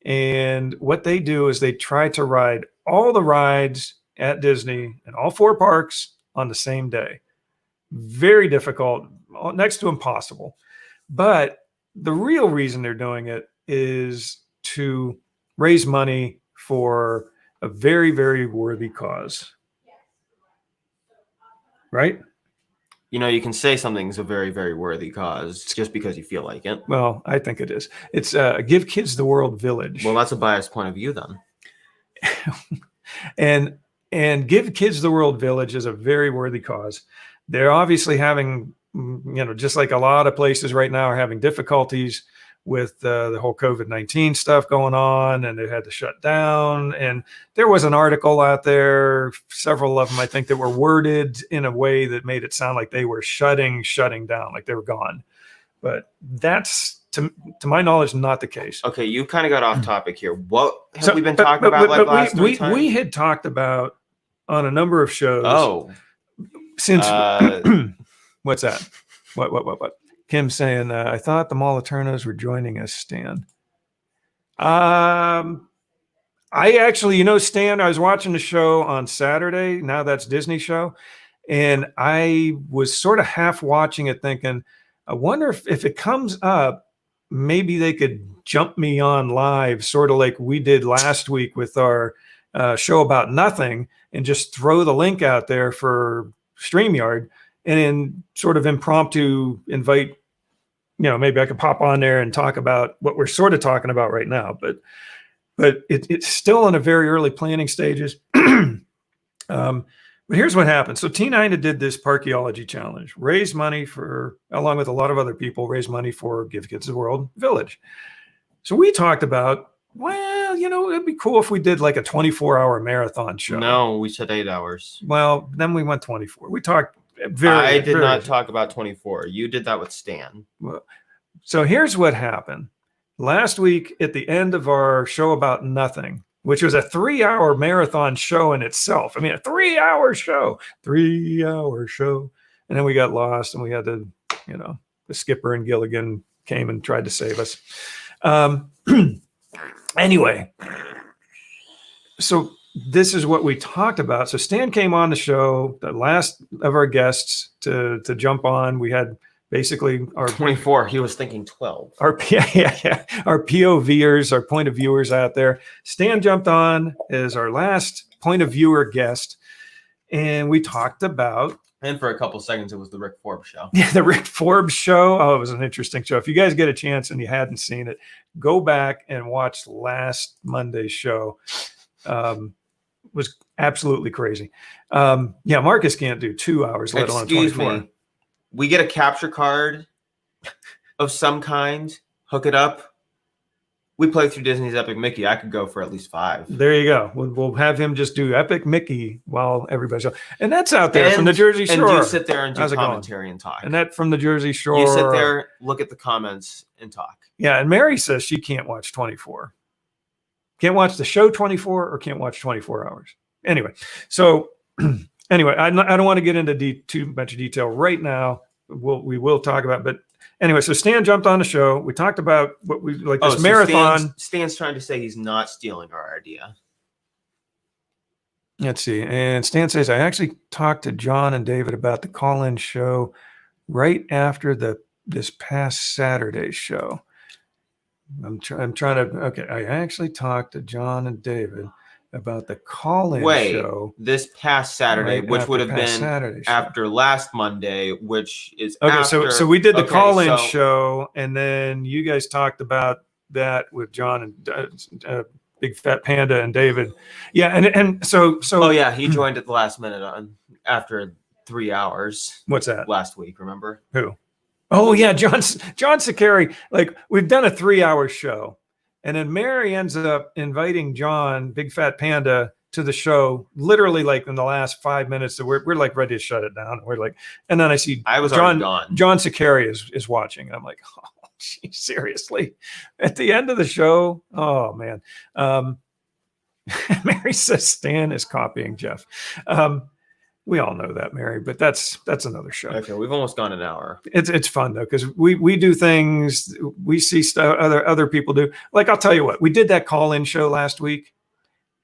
and what they do is they try to ride all the rides at Disney and all 4 parks on the same day. Very difficult, next to impossible. But the real reason they're doing it is to raise money for a very, very worthy cause. Right? You know, you can say something's a very, very worthy cause just because you feel like it. Well, I think it is. It's Give Kids the World Village. Well, that's a biased point of view then. and Give Kids the World Village is a very worthy cause. They're obviously having, just like a lot of places right now are having difficulties with the whole COVID-19 stuff going on, and they had to shut down. And there was an article out there, several of them, I think, that were worded in a way that made it sound like they were shutting down, like they were gone. But that's, to my knowledge, not the case. Okay, you kind of got off topic here. What have we been talking about last time? We had talked about on a number of shows. Oh. Since what's that? What? Kim's saying, I thought the Moliternos were joining us, Stan. I actually, Stan, I was watching the show on Saturday. Now that's Disney show. And I was sort of half watching it thinking, I wonder if it comes up, maybe they could jump me on live, sort of like we did last week with our show about nothing, and just throw the link out there for StreamYard, and then sort of impromptu invite, maybe I could pop on there and talk about what we're sort of talking about right now, but it's still in a very early planning stages. But here's what happened. So T9 did this Parkeology Challenge, raise money for, along with a lot of other people, raise money for Give Kids the World Village. So we talked about, well, it'd be cool if we did like a 24-hour marathon show. No, we said 8 hours. Well, then we went 24. We talked I did not talk about 24. You did that with Stan. Well, so here's what happened. Last week at the end of our show about nothing, which was a 3-hour marathon show in itself. I mean, a 3-hour show. 3-hour show. And then we got lost, and we had to, the skipper and Gilligan came and tried to save us. Anyway, so this is what we talked about. So Stan came on the show, the last of our guests to jump on. We had basically our 24. He was thinking 12. Our POVers, our point of viewers out there. Stan jumped on as our last point of viewer guest, and we talked about. And for a couple seconds, it was the Rick Forbes show. Yeah, the Rick Forbes show. Oh, it was an interesting show. If you guys get a chance and you hadn't seen it, go back and watch last Monday's show. Was absolutely crazy. Yeah, Marcus can't do 2 hours, let alone 24. Excuse me. We get a capture card of some kind, hook it up. We play through Disney's Epic Mickey. I could go for at least 5. There you go. We'll have him just do Epic Mickey while everybody's on. And that's out there from the Jersey Shore. And you sit there and do commentary and talk. And that from the Jersey Shore. You sit there, look at the comments, and talk. Yeah, and Mary says she can't watch 24. Can't watch the show 24 or can't watch 24 hours. Anyway, so anyway, I don't want to get into too much detail right now. We will talk about, but anyway, so Stan jumped on the show. We talked about what we like this marathon. Stan's trying to say he's not stealing our idea. Let's see. And Stan says, I actually talked to John and David about the call-in show right after this past Saturday show. I'm trying to. Okay, I actually talked to John and David about the call-in Wait, show this past Saturday, right which would have after past been Saturday show. after last Monday, which is Okay, after. so we did the Okay, call-in so- show, and then you guys talked about that with John and Big Fat Panda and David. Yeah, and so. Oh yeah, he joined at the last minute after 3 hours What's that? last week. Remember? Who? Oh yeah, John Sakari. Like we've done a 3-hour show, and then Mary ends up inviting John, Big Fat Panda, to the show. Literally, like in the last 5 minutes, so we're like ready to shut it down. We're like, and then I see I was already gone. John Sakari is watching, and I'm like, oh, geez, seriously, at the end of the show, oh man. Mary says Stan is copying Jeff. We all know that, Mary, but that's another show. Okay, we've almost gone an hour. It's fun though, because we do things, we see stuff other people do. Like I'll tell you what, we did that call-in show last week,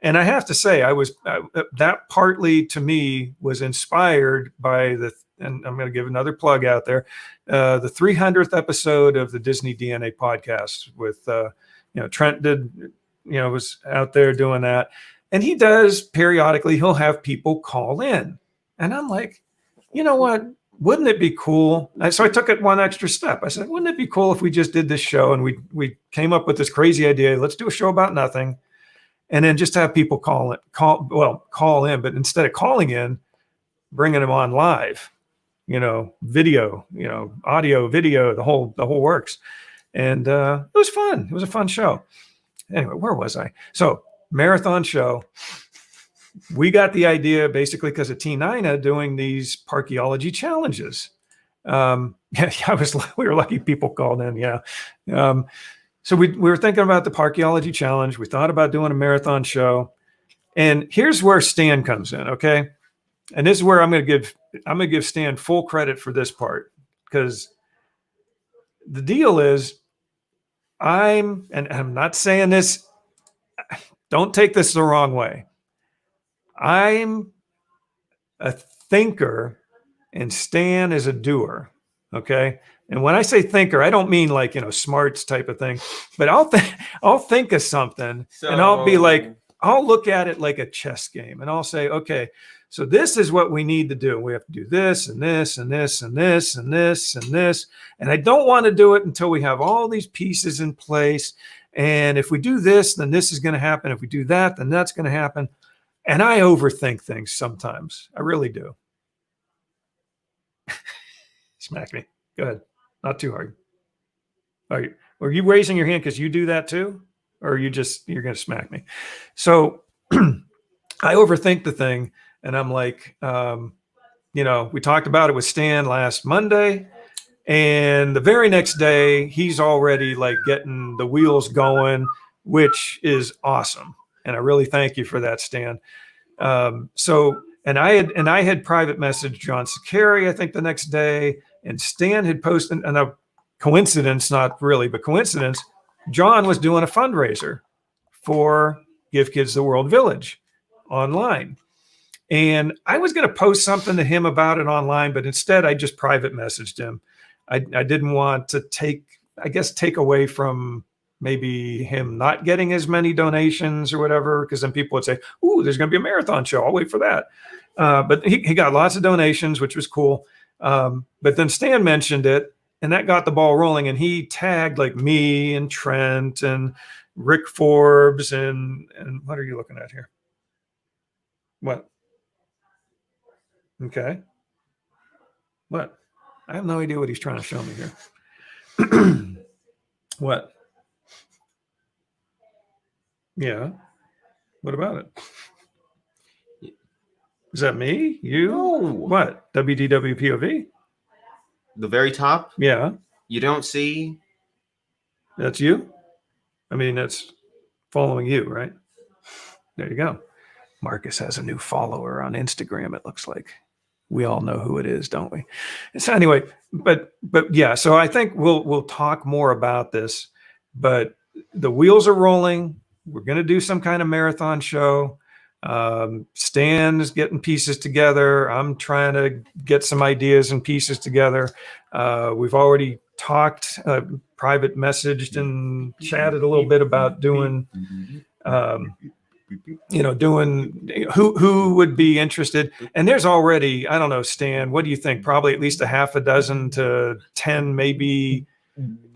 and I have to say, that partly to me was inspired by and I'm going to give another plug out there, the 300th episode of the Disney DNA podcast with Trent did, was out there doing that, and he does periodically. He'll have people call in. And I'm like, you know what? Wouldn't it be cool? So I took it one extra step. I said, wouldn't it be cool if we just did this show and we came up with this crazy idea? Let's do a show about nothing, and then just have people call in. But instead of calling in, bringing them on live, video, audio, video, the whole works. And it was fun. It was a fun show. Anyway, where was I? So marathon show. We got the idea basically because of T9 doing these parkeology challenges. We were lucky people called in. Yeah. So we were thinking about the parkeology challenge. We thought about doing a marathon show, and here's where Stan comes in. Okay. And this is where I'm going to give Stan full credit for this part, because the deal is and I'm not saying this, don't take this the wrong way. I'm a thinker and Stan is a doer. Okay. And when I say thinker, I don't mean like, smarts type of thing, but I'll think of something and I'll be like, I'll look at it like a chess game and I'll say, okay, so this is what we need to do. We have to do this and this and this and this and this and this. And I don't want to do it until we have all these pieces in place. And if we do this, then this is going to happen. If we do that, then that's going to happen. And I overthink things sometimes. I really do. Smack me. Go ahead. Not too hard. Are you raising your hand because you do that too? Or you're going to smack me? So I overthink the thing. And I'm like, we talked about it with Stan last Monday. And the very next day, he's already like getting the wheels going, which is awesome. And I really thank you for that, Stan. And I had private messaged John Sakari, I think the next day, and Stan had posted, and a coincidence, not really, but coincidence, John was doing a fundraiser for Give Kids the World Village online. And I was going to post something to him about it online, but instead I just private messaged him. I didn't want to take away from maybe him not getting as many donations or whatever, because then people would say, ooh, there's going to be a marathon show. I'll wait for that. But he got lots of donations, which was cool. But then Stan mentioned it, and that got the ball rolling. And he tagged like me and Trent and Rick Forbes and what are you looking at here? What? Okay. What? I have no idea what he's trying to show me here. What? Yeah. What about it? Is that me? You? No. What? WDWpov? The very top? Yeah. You don't see? That's you? I mean, that's following you, right? There you go. Marcus has a new follower on Instagram, it looks like. We all know who it is, don't we? So anyway, but yeah, so I think we'll talk more about this, but the wheels are rolling. We're going to do some kind of marathon show. Stan's getting pieces together. I'm trying to get some ideas and pieces together. We've already talked, private messaged and chatted a little bit about doing, doing who would be interested. And there's already, I don't know, Stan, what do you think? Probably at least a half a dozen to 10, maybe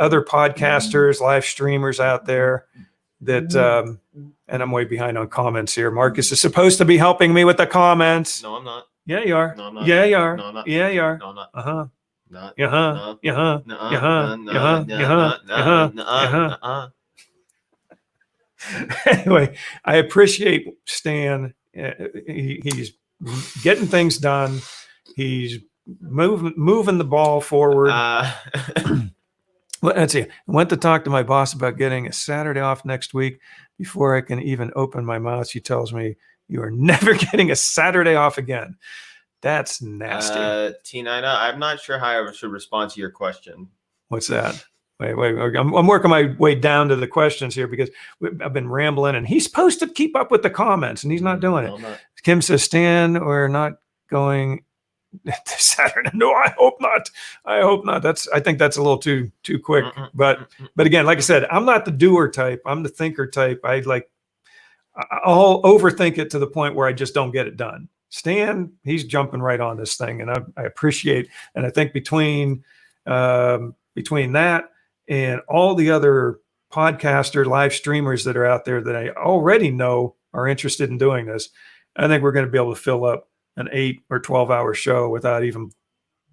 other podcasters, live streamers out there that, and I'm way behind on comments here. Marcus is supposed to be helping me with the comments. No, I'm not. Yeah, you are. No, I'm not. Yeah, you are. No, I'm not. Yeah, you are. No, I'm not. Uh-huh. Not. Uh-huh. Uh-huh. Uh-huh. Anyway, I appreciate Stan. He's getting things done. He's moving the ball forward. Let's see. I went to talk to my boss about getting a Saturday off next week. Before I can even open my mouth, she tells me, "You are never getting a Saturday off again." That's nasty. T9, I'm not sure how I should respond to your question. What's that? Wait. I'm working my way down to the questions here because I've been rambling, and he's supposed to keep up with the comments, and he's not doing it. Not. Kim says, "Stan, we're not going this Saturday." No, I hope not. I hope not. I think that's a little too quick. But again, like I said, I'm not the doer type. I'm the thinker type. I'll overthink it to the point where I just don't get it done. Stan, he's jumping right on this thing, and I appreciate. And I think between that and all the other podcaster live streamers that are out there that I already know are interested in doing this, I think we're going to be able to fill up an 8 or 12-hour show without even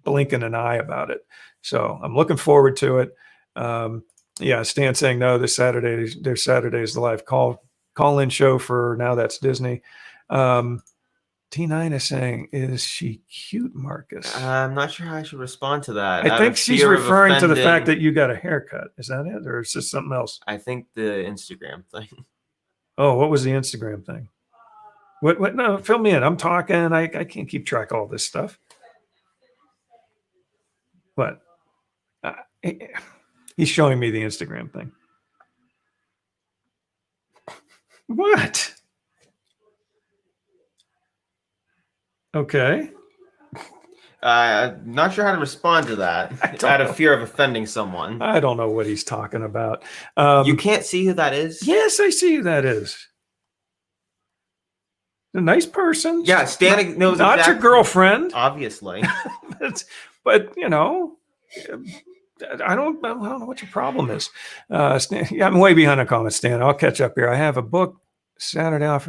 blinking an eye about it. So I'm looking forward to it. Stan saying no, this Saturday is the live call-in show for Now That's Disney. T9 is saying, "Is she cute, Marcus?" I'm not sure how I should respond to that. I think she's referring to the fact that you got a haircut. Is that it? Or is this something else? I think the Instagram thing. Oh, what was the Instagram thing? What? No, fill me in. I'm talking. I can't keep track of all this stuff. What? He's showing me the Instagram thing. What? Okay. I'm not sure how to respond to that out of fear of offending someone. I don't know what he's talking about. You can't see who that is? Yes, I see who that is. A nice person. Yeah, Stan knows not exactly, your girlfriend. Obviously. but I don't know what your problem is. Stan, I'm way behind on comments, Stan. I'll catch up here. I have a book Saturday off.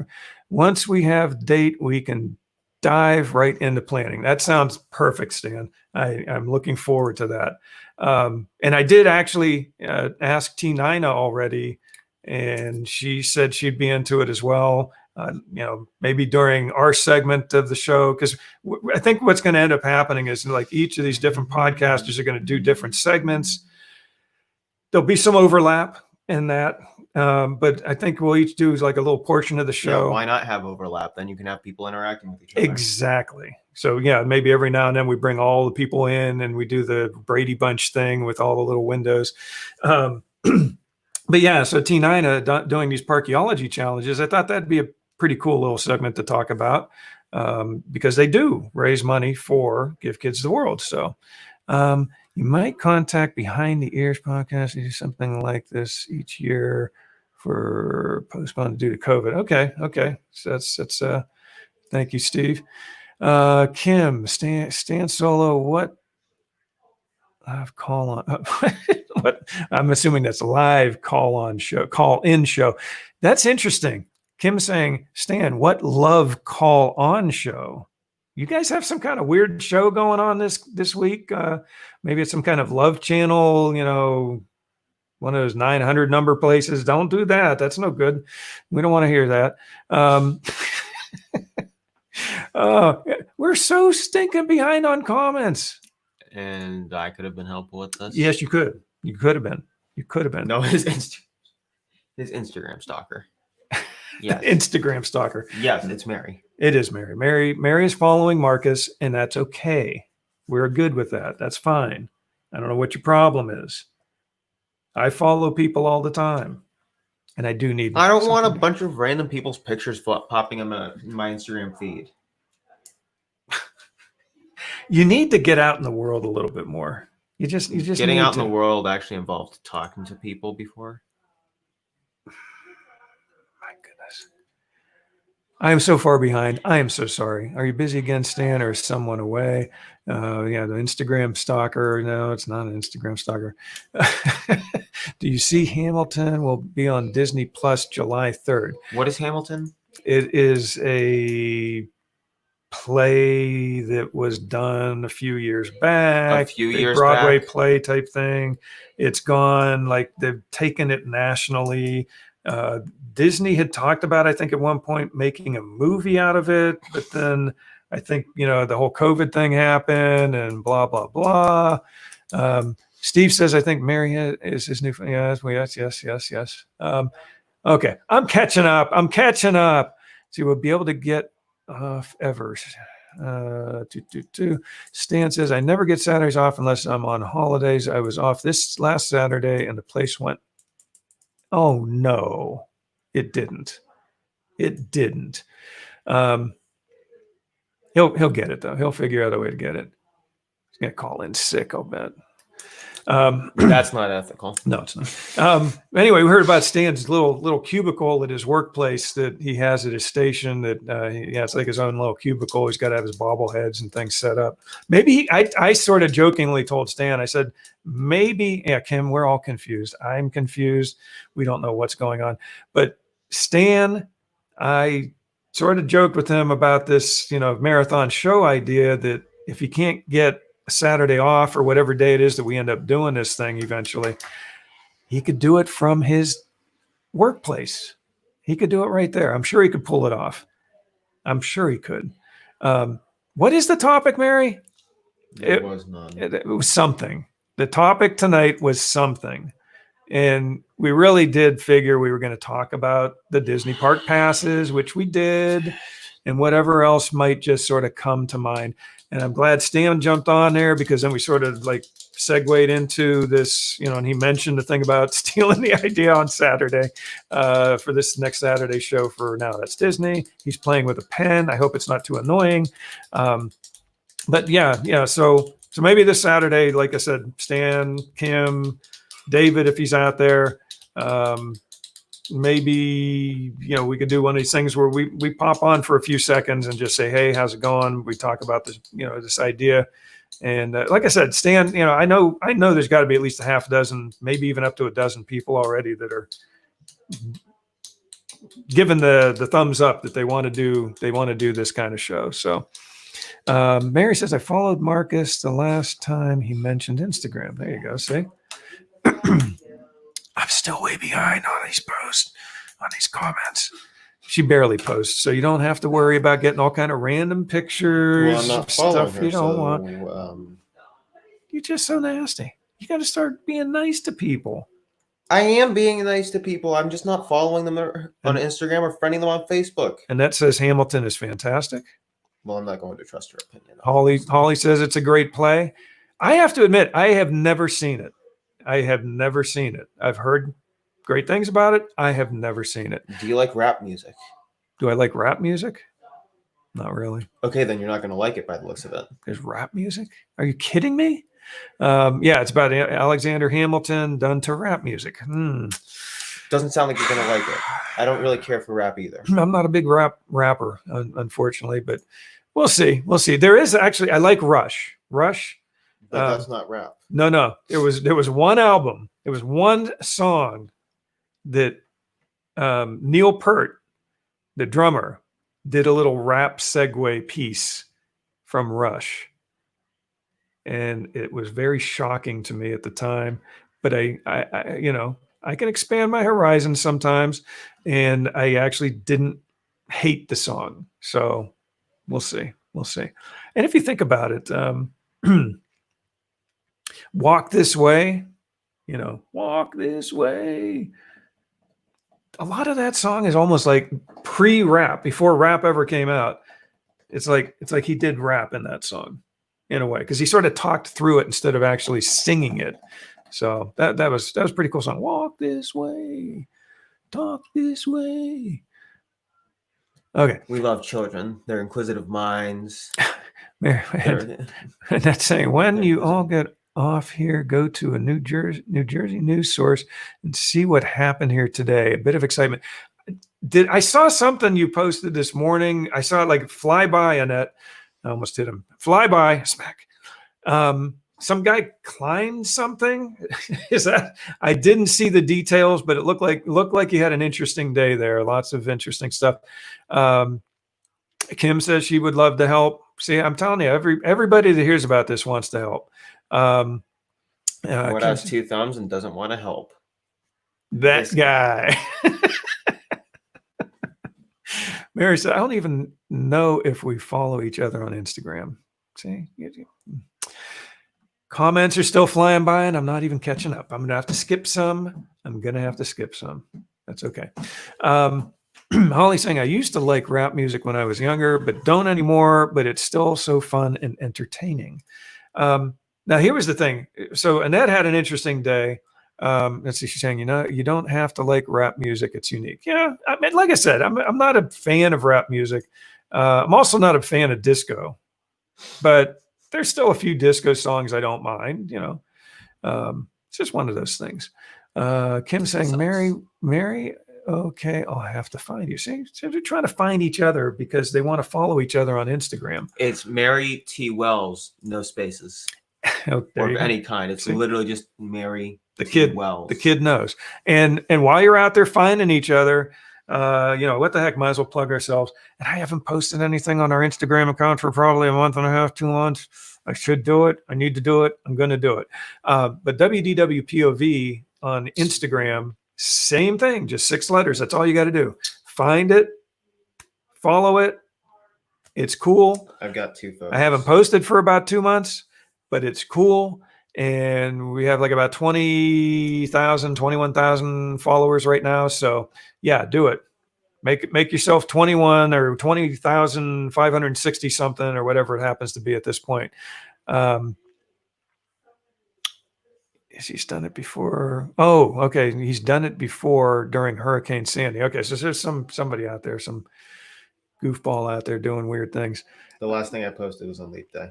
Once we have date, we can dive right into planning. That sounds perfect, Stan. I'm looking forward to that. And I did actually ask T9 already, and she said she'd be into it as well. Maybe during our segment of the show, because I think what's going to end up happening is like each of these different podcasters are going to do different segments. There'll be some overlap in that. But I think we'll each do like a little portion of the show. Yeah, why not have overlap? Then you can have people interacting with each other. Exactly. So yeah, maybe every now and then we bring all the people in and we do the Brady Bunch thing with all the little windows. But yeah, so T9 doing these parkeology challenges, I thought that'd be a pretty cool little segment to talk about because they do raise money for Give Kids the World. So you might contact Behind the Ears podcast to do something like this each year for postponed due to COVID. Okay. So that's thank you, Steve. Kim, Stan Solo, what live call on? What I'm assuming that's a live call-in show. That's interesting. Kim saying, Stan, what love call-on show? You guys have some kind of weird show going on this week? Maybe it's some kind of love channel, one of those 900 number places. Don't do that. That's no good. We don't want to hear that. We're so stinking behind on comments. And I could have been helpful with this. Yes, you could. You could have been. No, his Instagram stalker. Yes. Instagram stalker. Yes, it's Mary. It is Mary. Mary is following Marcus, and that's okay. We're good with that. That's fine. I don't know what your problem is. I follow people all the time, and I do need. I don't want a bunch of random people's pictures popping in my Instagram feed. You need to get out in the world a little bit more. You just Getting need out to. in the world actually involved talking to people before. My goodness. I am so far behind. I am so sorry. Are you busy again, Stan, or is someone away? Yeah, the Instagram stalker. No, it's not an Instagram stalker. Do you see Hamilton will be on Disney Plus July 3rd? What is Hamilton? It is a play that was done a few years back. A few a years Broadway back? play type thing. It's gone, like they've taken it nationally. Disney had talked about, I think at one point, making a movie out of it, but then I think, the whole COVID thing happened and blah, blah, blah. Steve says, I think Mary is his new, yes. Okay. I'm catching up. So we'll be able to get ever. Stan says, I never get Saturdays off unless I'm on holidays. I was off this last Saturday and the place went, oh no, it didn't. He'll get it though. He'll figure out a way to get it. He's going to call in sick, I'll bet. That's not ethical. No, it's not. Anyway, we heard about Stan's little cubicle at his workplace that he has at his station. That it's like his own little cubicle. He's got to have his bobbleheads and things set up. Maybe I sort of jokingly told Stan. I said, maybe, Kim, we're all confused. I'm confused. We don't know what's going on. But Stan, I sort of joked with him about this, marathon show idea that if he can't get Saturday off or whatever day it is that we end up doing this thing eventually, he could do it from his workplace. He could do it right there. I'm sure he could pull it off. I'm sure he could. What is the topic, Mary? It was none. It was something. The topic tonight was something. And we really did figure we were going to talk about the Disney park passes, which we did, and whatever else might just sort of come to mind. And I'm glad Stan jumped on there, because then we sort of like segued into this, and he mentioned the thing about stealing the idea on Saturday for this next Saturday show for Now That's Disney. He's playing with a pen. I hope it's not too annoying. But yeah. So maybe this Saturday, like I said, Stan, Kim, David, if he's out there, maybe we could do one of these things where we pop on for a few seconds and just say, hey, how's it going? We talk about this, this idea. And like I said, Stan, I know there's got to be at least a half dozen, maybe even up to a dozen people already that are given the thumbs up that they want to do this kind of show. So Mary says, I followed Marcus the last time he mentioned Instagram. There you go. See? I'm still way behind on these posts, on these comments. She barely posts, so you don't have to worry about getting all kind of random pictures, Well, I'm not stuff her, you don't so, want. You're just so nasty. You got to start being nice to people. I am being nice to people. I'm just not following them on Instagram or friending them on Facebook. And that says Hamilton is fantastic. Well, I'm not going to trust her opinion. Holly says it's a great play. I have to admit, I have never seen it. I've heard great things about it. I have never seen it. Do you like rap music? Do I like rap music? Not really. Okay, then you're not going to like it by the looks of it. There's rap music? Are you kidding me? It's about Alexander Hamilton done to rap music. Doesn't sound like you're going to like it. I don't really care for rap either. I'm not a big rapper, unfortunately, but we'll see. There is actually, I like Rush. But that's not rap. No. There was one album. There was one song that Neil Peart, the drummer, did a little rap segue piece from Rush. And it was very shocking to me at the time. But I can expand my horizon sometimes. And I actually didn't hate the song. So we'll see. And if you think about it, Walk This Way, Walk This Way. A lot of that song is almost like pre-rap, before rap ever came out. It's like he did rap in that song in a way, because he sort of talked through it instead of actually singing it. So that was a pretty cool song. Walk this way, talk this way. Okay. We love children. They're inquisitive minds. And that's saying, when you all get off here, go to a New Jersey news source and see what happened here today. A bit of excitement. I saw something you posted this morning. I saw it like fly by, Annette. I almost hit him. Fly by, smack. Some guy climbed something. Is that? I didn't see the details, but it looked like you had an interesting day there. Lots of interesting stuff. Kim says she would love to help. See, I'm telling you, everybody that hears about this wants to help. What has two thumbs and doesn't want to help? That guy. Mary said, I don't even know if we follow each other on Instagram. See, comments are still flying by and I'm not even catching up. I'm going to have to skip some. That's okay. Holly's saying, I used to like rap music when I was younger, but don't anymore, but it's still so fun and entertaining. Now, here was the thing. So Annette had an interesting day. Let's see, she's saying, you don't have to like rap music. It's unique. Yeah. I mean, like I said, I'm not a fan of rap music. I'm also not a fan of disco, but there's still a few disco songs I don't mind, it's just one of those things. Kim saying, Mary, okay, I'll have to find you. See, so they're trying to find each other because they want to follow each other on Instagram. It's Mary T. Wells, no spaces. Or of any kind. It's literally just Mary T. Wells. The kid knows. And while you're out there finding each other, what the heck, might as well plug ourselves. And I haven't posted anything on our Instagram account for probably a month and a half, 2 months. I should do it. I need to do it. I'm going to do it. But WDWpov on Instagram, same thing, just 6 letters. That's all you got to do. Find it, follow it. It's cool. I've got 2 photos. I haven't posted for about 2 months, but it's cool. And we have like about 20,000, 21,000 followers right now. So yeah, do it. Make yourself 21 or 20,560 something or whatever it happens to be at this point. He's done it before. Oh, okay. He's done it before during Hurricane Sandy. Okay. So there's somebody out there, some goofball out there doing weird things. The last thing I posted was on Leap Day.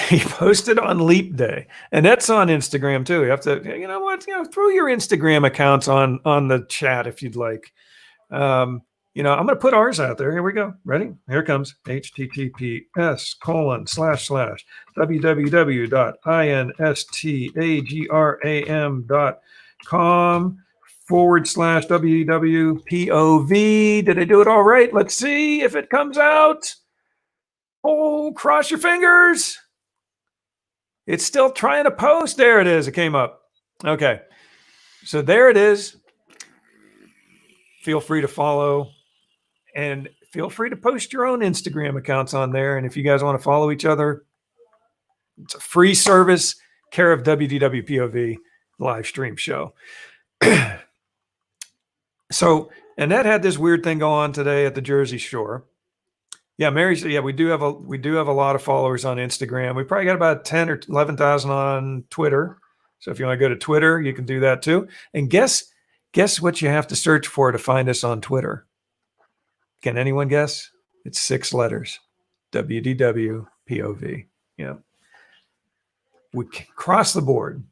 He posted on Leap Day, and that's on Instagram too. You have to, throw your Instagram accounts on the chat if you'd like. I'm going to put ours out there. Here we go. Ready? Here it comes. https://www.instagram.com/WDWpov. Did I do it all right? Let's see if it comes out. Oh, cross your fingers. It's still trying to post. There it is. It came up. Okay. So there it is. Feel free to follow and feel free to post your own Instagram accounts on there. And if you guys want to follow each other, it's a free service, care of WDWpov Live Stream Show. So, Annette had this weird thing go on today at the Jersey Shore. Yeah, Mary said, yeah, we do have a lot of followers on Instagram. We probably got about 10 or 11,000 on Twitter. So if you want to go to Twitter, you can do that too. And guess what you have to search for to find us on Twitter? Can anyone guess? It's 6 letters. WDWpov. Yeah. We cross the board.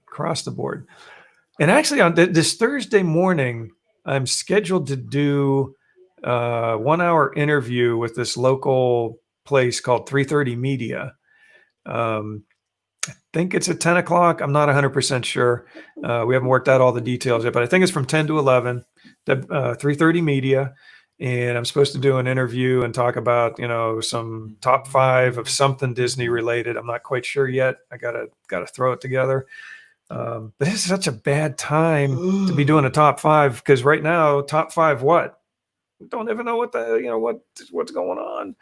And actually on this Thursday morning, I'm scheduled to do 1-hour interview with this local place called 330 Media. I think it's at 10 o'clock. I'm not 100% sure. We haven't worked out all the details yet, but I think it's from 10 to 11, 330 Media. And I'm supposed to do an interview and talk about, some top 5 of something Disney related. I'm not quite sure yet. I gotta throw it together. But it's such a bad time to be doing a top 5 because right now, top 5 what? Don't even know what what's going on.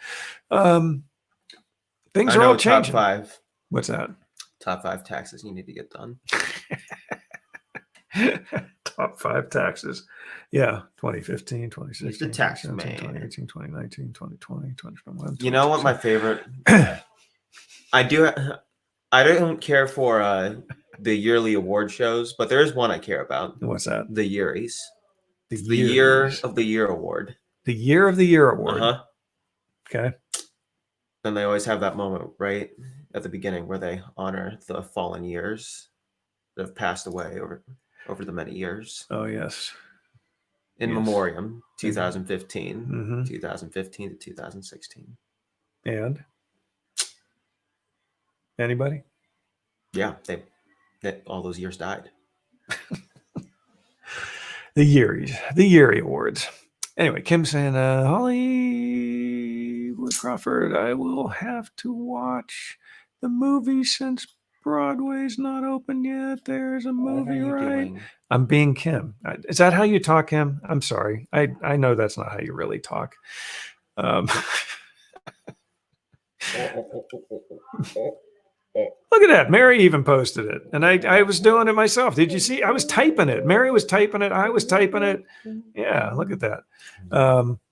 Things are all changing. Top 5. What's that? Top 5 taxes you need to get done. Top 5 taxes. Yeah. 2015, 2016, the tax 2017, 2018, 2019, 2020, 2021. You know what my favorite? I don't care for the yearly award shows, but there is one I care about. What's that? The Yearies. The Year of the Year award. The Year of the Year award. Uh-huh. Okay. And they always have that moment, right? at the beginning where they honor the fallen years that have passed away over the many years. Oh, yes. In Yes. memoriam, 2015, Mm-hmm. 2015 to 2016. And anybody? Yeah, they all those years died. The Yeary Awards. Anyway, Kim saying, Hollywood Crawford, I will have to watch the movie since Broadway's not open yet. There's a What are movie, you right? doing? I'm being Kim. Is that how you talk, Kim? I'm sorry. I know that's not how you really talk. Look at that. Mary even posted it. And I was doing it myself. Did you see? I was typing it. Mary was typing it. I was typing it. Yeah, look at that.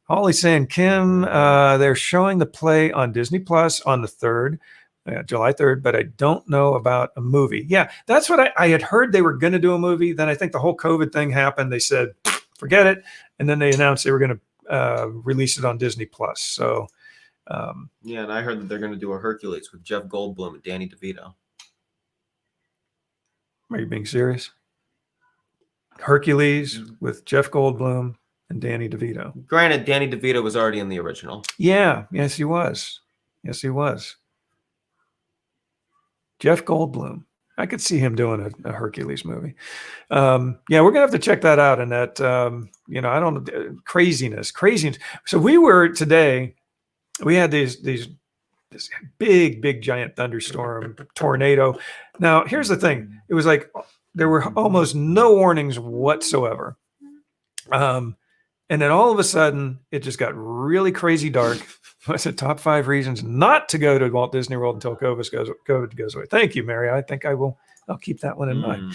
Holly's saying, Kim, they're showing the play on Disney Plus on the 3rd, July 3rd, but I don't know about a movie. Yeah, that's what I had heard they were going to do a movie. Then I think the whole COVID thing happened. They said, forget it. And then they announced they were going to release it on Disney Plus. So, yeah, and I heard that they're going to do a Hercules with Jeff Goldblum and Danny DeVito. Are you being serious? Hercules with Jeff Goldblum and Danny DeVito. Granted, Danny DeVito was already in the original. Yeah, yes, he was. Yes, he was. Jeff Goldblum. I could see him doing a Hercules movie. Yeah, we're gonna have to check that out. And that, I don't know, craziness. So we were today. We had this big giant thunderstorm, tornado. Now, here's the thing. It was like there were almost no warnings whatsoever. And then all of a sudden, it just got really crazy dark. What's the top 5 reasons not to go to Walt Disney World until COVID goes away? Thank you, Mary. I think I'll keep that one in mind.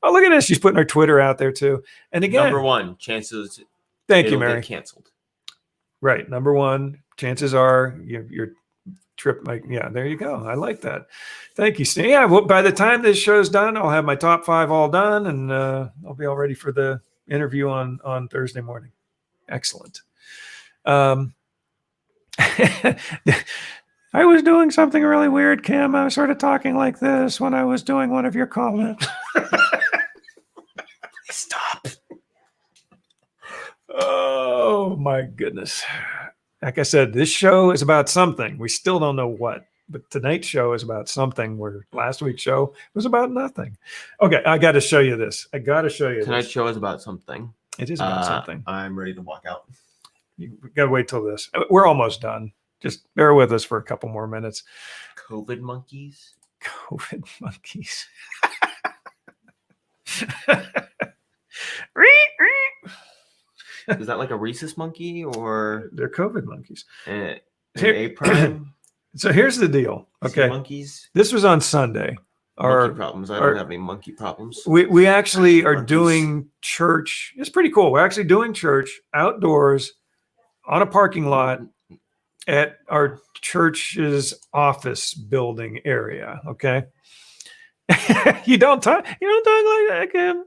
Oh, look at this. She's putting her Twitter out there too. And again, number 1, chances. Thank you, Mary. Get canceled. Right. Number 1, chances are your trip might. Yeah, there you go. I like that. Thank you, Steve. Yeah. Well, by the time this show's done, I'll have my top 5 all done, and I'll be all ready for the interview on Thursday morning. Excellent. I was doing something really weird, Kim. I was sort of talking like this when I was doing one of your comments. Stop. Oh, my goodness. Like I said, this show is about something. We still don't know what, but tonight's show is about something where last week's show was about nothing. Okay, I got to show you this. Tonight's show is about something. It is about something. I'm ready to walk out. We got to wait till this. We're almost done. Just bear with us for a couple more minutes. COVID monkeys. Is that like a rhesus monkey or? They're COVID monkeys. A prime. So here's the deal. Okay. Monkeys. This was on Sunday. Monkey problems. I don't have any monkey problems. We actually are doing church. It's pretty cool. We're actually doing church outdoors on a parking lot at our church's office building area. Okay. You don't talk like that, Kim.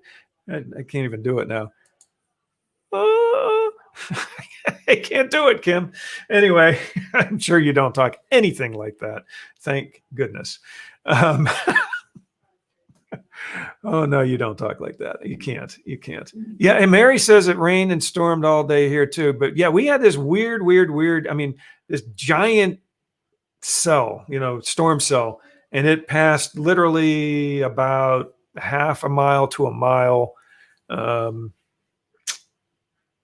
I can't even do it now. I can't do it, Kim. Anyway, I'm sure you don't talk anything like that. Thank goodness. Oh, no, you don't talk like that. You can't. Yeah, and Mary says it rained and stormed all day here too. But yeah, we had this weird, I mean, this giant cell, storm cell, and it passed literally about half a mile to a mile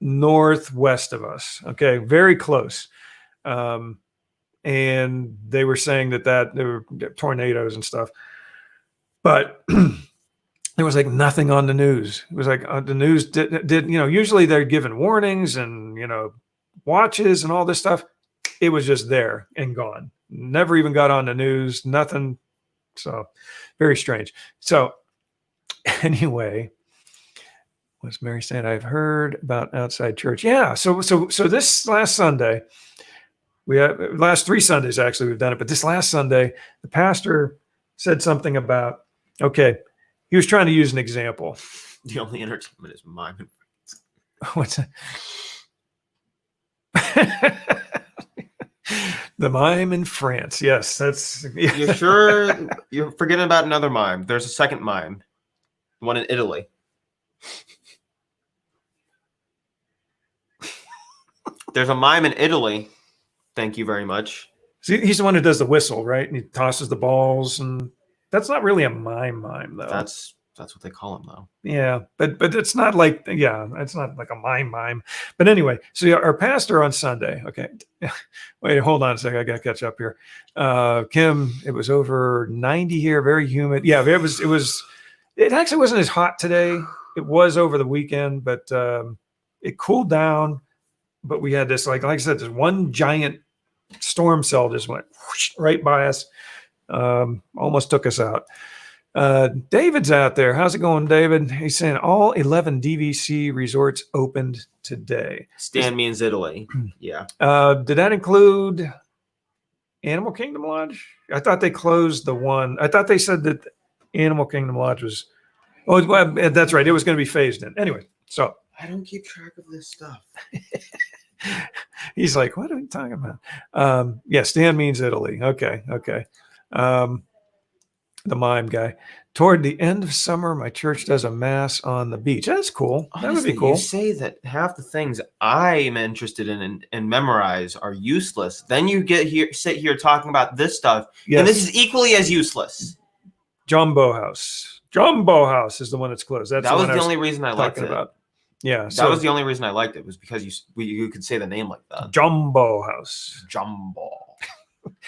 northwest of us. Okay, very close. And they were saying that there were tornadoes and stuff. But there was like nothing on the news. It was like the news did usually they're given warnings and, watches and all this stuff. It was just there and gone. Never even got on the news, nothing. So very strange. So anyway, what's Mary saying? I've heard about outside church. Yeah. So this last Sunday, last 3 Sundays, actually, we've done it. But this last Sunday, the pastor said something about, he was trying to use an example. The only entertainment is mime and friends. What's that? The mime in France. Yes, that's. You're sure you're forgetting about another mime? There's a second mime, one in Italy. There's a mime in Italy. Thank you very much. See, he's the one who does the whistle, right? And he tosses the balls, and that's not really a mime though. That's what they call him, though. Yeah, but it's not like, it's not like a mime. But anyway, so yeah, our pastor on Sunday. Okay, wait, hold on a second. I got to catch up here. Kim, it was over 90 here, very humid. Yeah, it was. It actually wasn't as hot today. It was over the weekend, but it cooled down. But we had this, like I said, this one giant storm cell just went whoosh, right by us. Almost took us out. David's out there. How's it going, David? He's saying all 11 DVC resorts opened today. Stan means Italy. Yeah. Did that include Animal Kingdom Lodge? I thought they closed the one. I thought they said that Animal Kingdom Lodge was. Oh, well, that's right. It was going to be phased in. Anyway, so. I don't keep track of this stuff. He's like, what are we talking about? Yeah, Stan means Italy. Okay. The mime guy. Toward the end of summer, my church does a mass on the beach. That's cool. Honestly, that would be cool. You say that half the things I'm interested in and memorize are useless. Then you sit here talking about this stuff, and this is equally as useless. Jumbo House. Jumbo House is the one that's closed. That was the only reason I liked it. Yeah, that was the only reason I liked it, was because you could say the name like that. Jumbo House. Jumbo.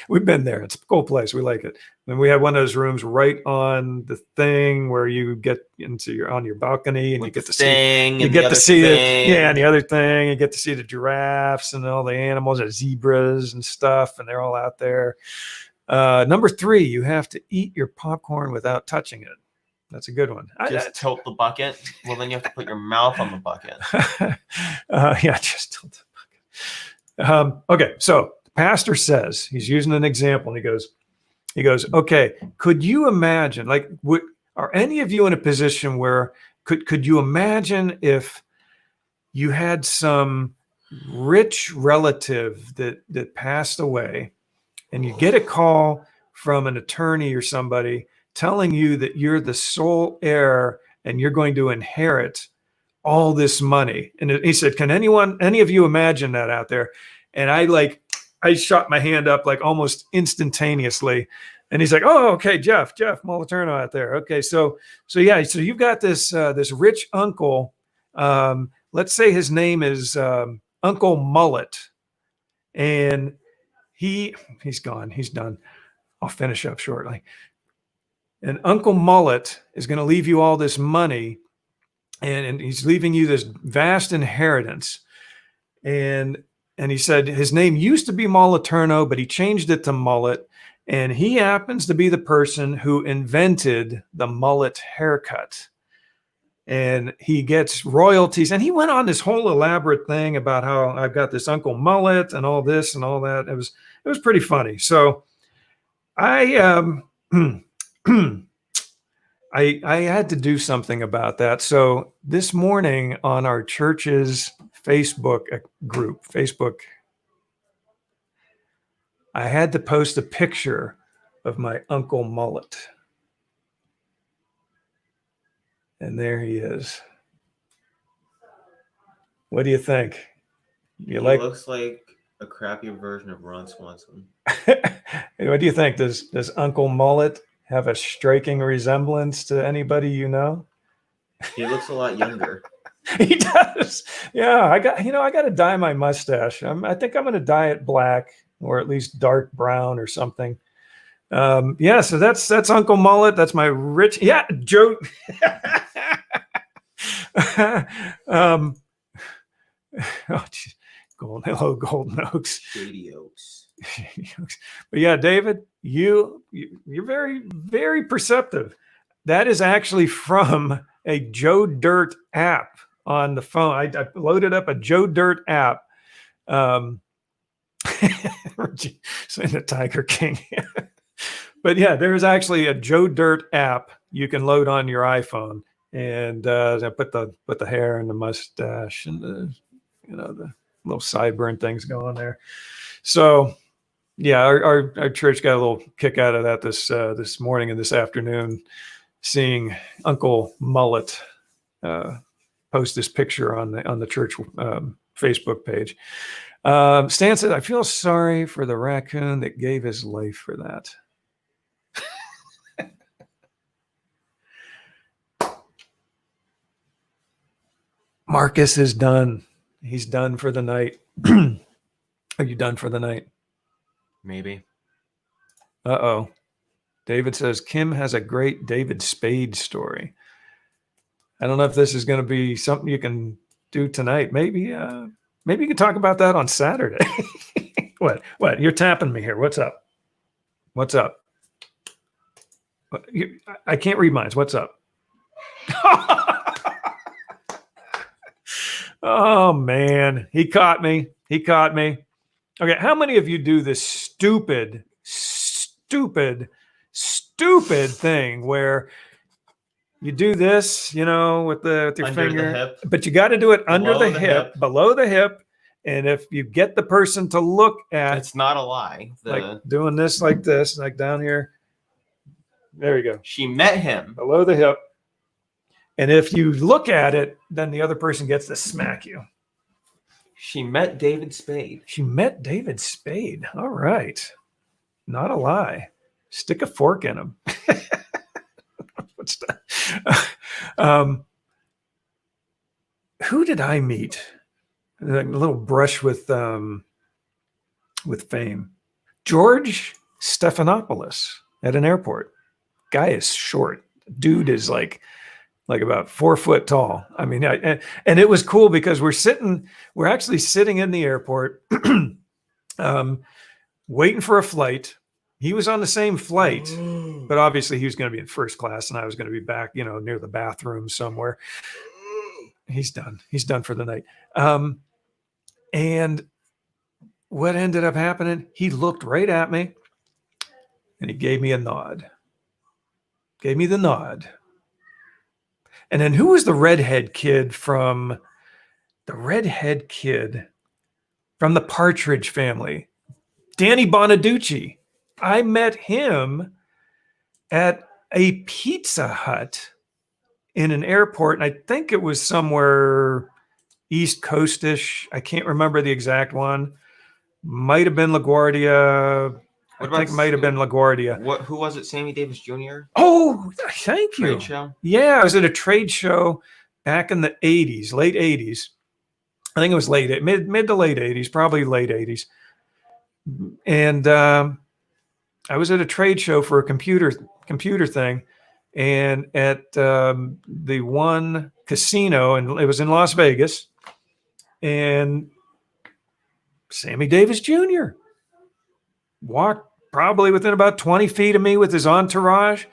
We've been there. It's a cool place. We like it. And we had one of those rooms right on the thing where you get into on your balcony, and with you get to see and the other thing. You get to see the giraffes and all the animals, and zebras and stuff, and they're all out there. Number 3, you have to eat your popcorn without touching it. That's a good one. Just tilt the bucket. Well, then you have to put your mouth on the bucket. Yeah, just tilt the bucket. Okay, so the pastor says, he's using an example, and he goes, okay, could you imagine, like, are any of you in a position where could you imagine if you had some rich relative that passed away, and you get a call from an attorney or somebody telling you that you're the sole heir and you're going to inherit all this money? And he said, can any of you imagine that out there? And I shot my hand up like almost instantaneously. And he's like, oh, okay, Jeff Moliterno out there. Okay. So you've got this rich uncle. Let's say his name is Uncle Mullet. And he's gone. He's done. I'll finish up shortly. And Uncle Mullet is going to leave you all this money, and he's leaving you this vast inheritance. And he said his name used to be Moliterno, but he changed it to Mullet. And he happens to be the person who invented the mullet haircut. And he gets royalties. And he went on this whole elaborate thing about how I've got this Uncle Mullet and all this and all that. It was pretty funny. So I had to do something about that. So this morning on our church's Facebook group, I had to post a picture of my Uncle Mullet. And there he is. What do you think? He looks like a crappier version of Ron Swanson. What do you think? Does Uncle Mullet have a striking resemblance to anybody you know? He looks a lot younger. He does. Yeah, I got to dye my mustache. I think I'm going to dye it black, or at least dark brown or something. Yeah, so that's Uncle Mullet. That's my rich. Yeah, Joe. Oh, geez. Hello, Golden Oaks. Shady Oaks. But yeah, David, you're very, very perceptive. That is actually from a Joe Dirt app on the phone. I loaded up a Joe Dirt app. Saying the Tiger King. But yeah, there's actually a Joe Dirt app you can load on your iPhone, and I put the hair and the mustache and the little sideburn things going there. So Yeah, our church got a little kick out of that this morning and this afternoon, seeing Uncle Mullet post this picture on the church Facebook page. Stan said, "I feel sorry for the raccoon that gave his life for that." Marcus is done. He's done for the night. Are you done for the night? Maybe. Uh-oh. David says, Kim has a great David Spade story. I don't know if this is going to be something you can do tonight. Maybe you can talk about that on Saturday. What? You're tapping me here. What's up? What's up? I can't read mine. What's up? Oh, man. He caught me. Okay, how many of you do this stupid thing where you do this, with your Under finger, the hip. but you got to do it under the hip, below the hip. And if you get the person to look at, It's not a lie. like doing this, like this, like down here. There you go. She met him. Below the hip. And if you look at it, then the other person gets to smack you. She met David Spade. She met David Spade. All right. Not a lie. Stick a fork in him. What's that? Who did I meet? A little brush with fame. George Stephanopoulos at an airport. Guy is short. Dude is like about 4 foot tall. I mean, and it was cool because we're actually sitting in the airport, waiting for a flight. He was on the same flight, but obviously he was going to be in first class and I was going to be back, near the bathroom somewhere. He's done. He's done for the night. And what ended up happening, he looked right at me and he gave me a nod. Gave me the nod. And then who was the redhead kid from the Partridge Family? Danny Bonaducci. I met him at a Pizza Hut in an airport, and I think it was somewhere East Coastish. I can't remember the exact one. Might have been LaGuardia. I think it might have been LaGuardia. Who was it? Sammy Davis Jr.? Oh, thank you. Trade show? Yeah, I was at a trade show back in the 80s, late 80s. I think it was mid to late 80s, probably late 80s. And I was at a trade show for a computer thing, and at the one casino, and it was in Las Vegas, and Sammy Davis Jr. walked probably within about 20 feet of me with his entourage.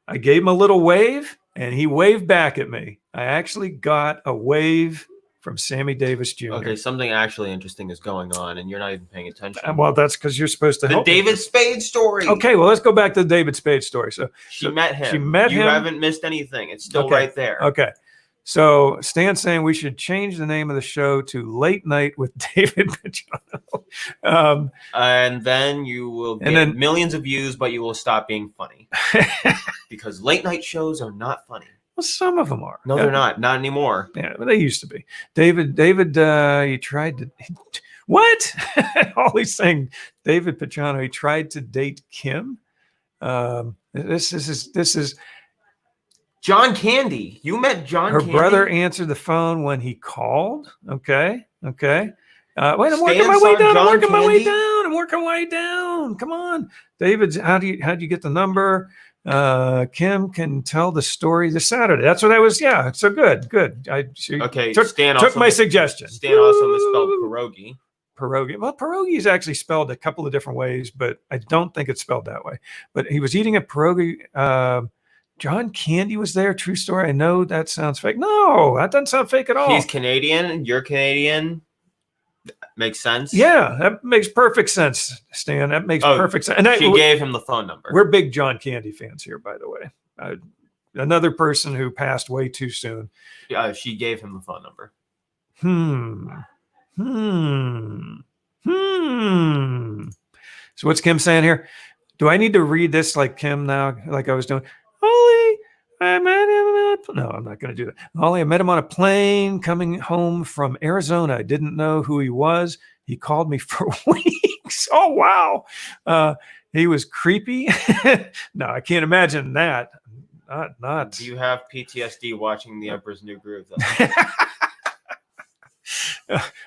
I gave him a little wave, and he waved back at me. I actually got a wave from Sammy Davis Jr. Okay, something actually interesting is going on, and you're not even paying attention. Well, that's because you're supposed to help. The David Spade story. Okay, well, let's go back to the David Spade story. So she met him. You haven't missed anything. It's still right there. Okay. So Stan's saying we should change the name of the show to Late Night with David Pachano. And then you will get millions of views, but you will stop being funny. Because late night shows are not funny. Well, some of them are. No, they're not. Not anymore. Yeah, but they used to be. David, he tried to. What? All he's saying, David Pachano, he tried to date Kim. This is. John Candy. You met John Her Candy? brother answered the phone when he called. Okay. Wait, I'm working my way down. I'm working my way down. Come on. David, how'd you get the number? Kim can tell the story this Saturday. That's what I was. Yeah. So good. Okay. Stan took my suggestion. Stan also misspelled pierogi. Pierogi. Well, pierogi is actually spelled a couple of different ways, but I don't think it's spelled that way. But he was eating a pierogi. John Candy was there. True story. I know that sounds fake. No, that doesn't sound fake at all. He's Canadian. You're Canadian. Makes sense. Yeah, that makes perfect sense, Stan. That makes perfect sense. And she gave him the phone number. We're big John Candy fans here, by the way. Another person who passed way too soon. Yeah, she gave him the phone number. So what's Kim saying here? Do I need to read this like Kim now, like I was doing? Holly, I met him. No, I'm not going to do that. Holly, I met him on a plane coming home from Arizona. I didn't know who he was. He called me for weeks. Oh, wow. He was creepy. No, I can't imagine that. Not. Do you have PTSD watching The Emperor's New Groove?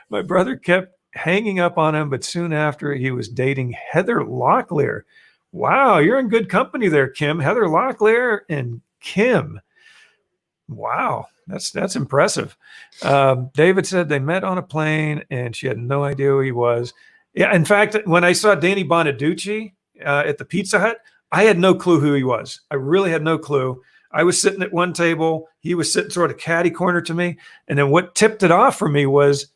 My brother kept hanging up on him, but soon after he was dating Heather Locklear. Wow, you're in good company there, Kim. Heather Locklear and Kim. Wow, that's impressive. David said they met on a plane and she had no idea who he was. Yeah, in fact, when I saw Danny Bonaducci at the Pizza Hut, I had no clue who he was. I really had no clue. I was sitting at one table. He was sitting sort of catty corner to me. And then what tipped it off for me was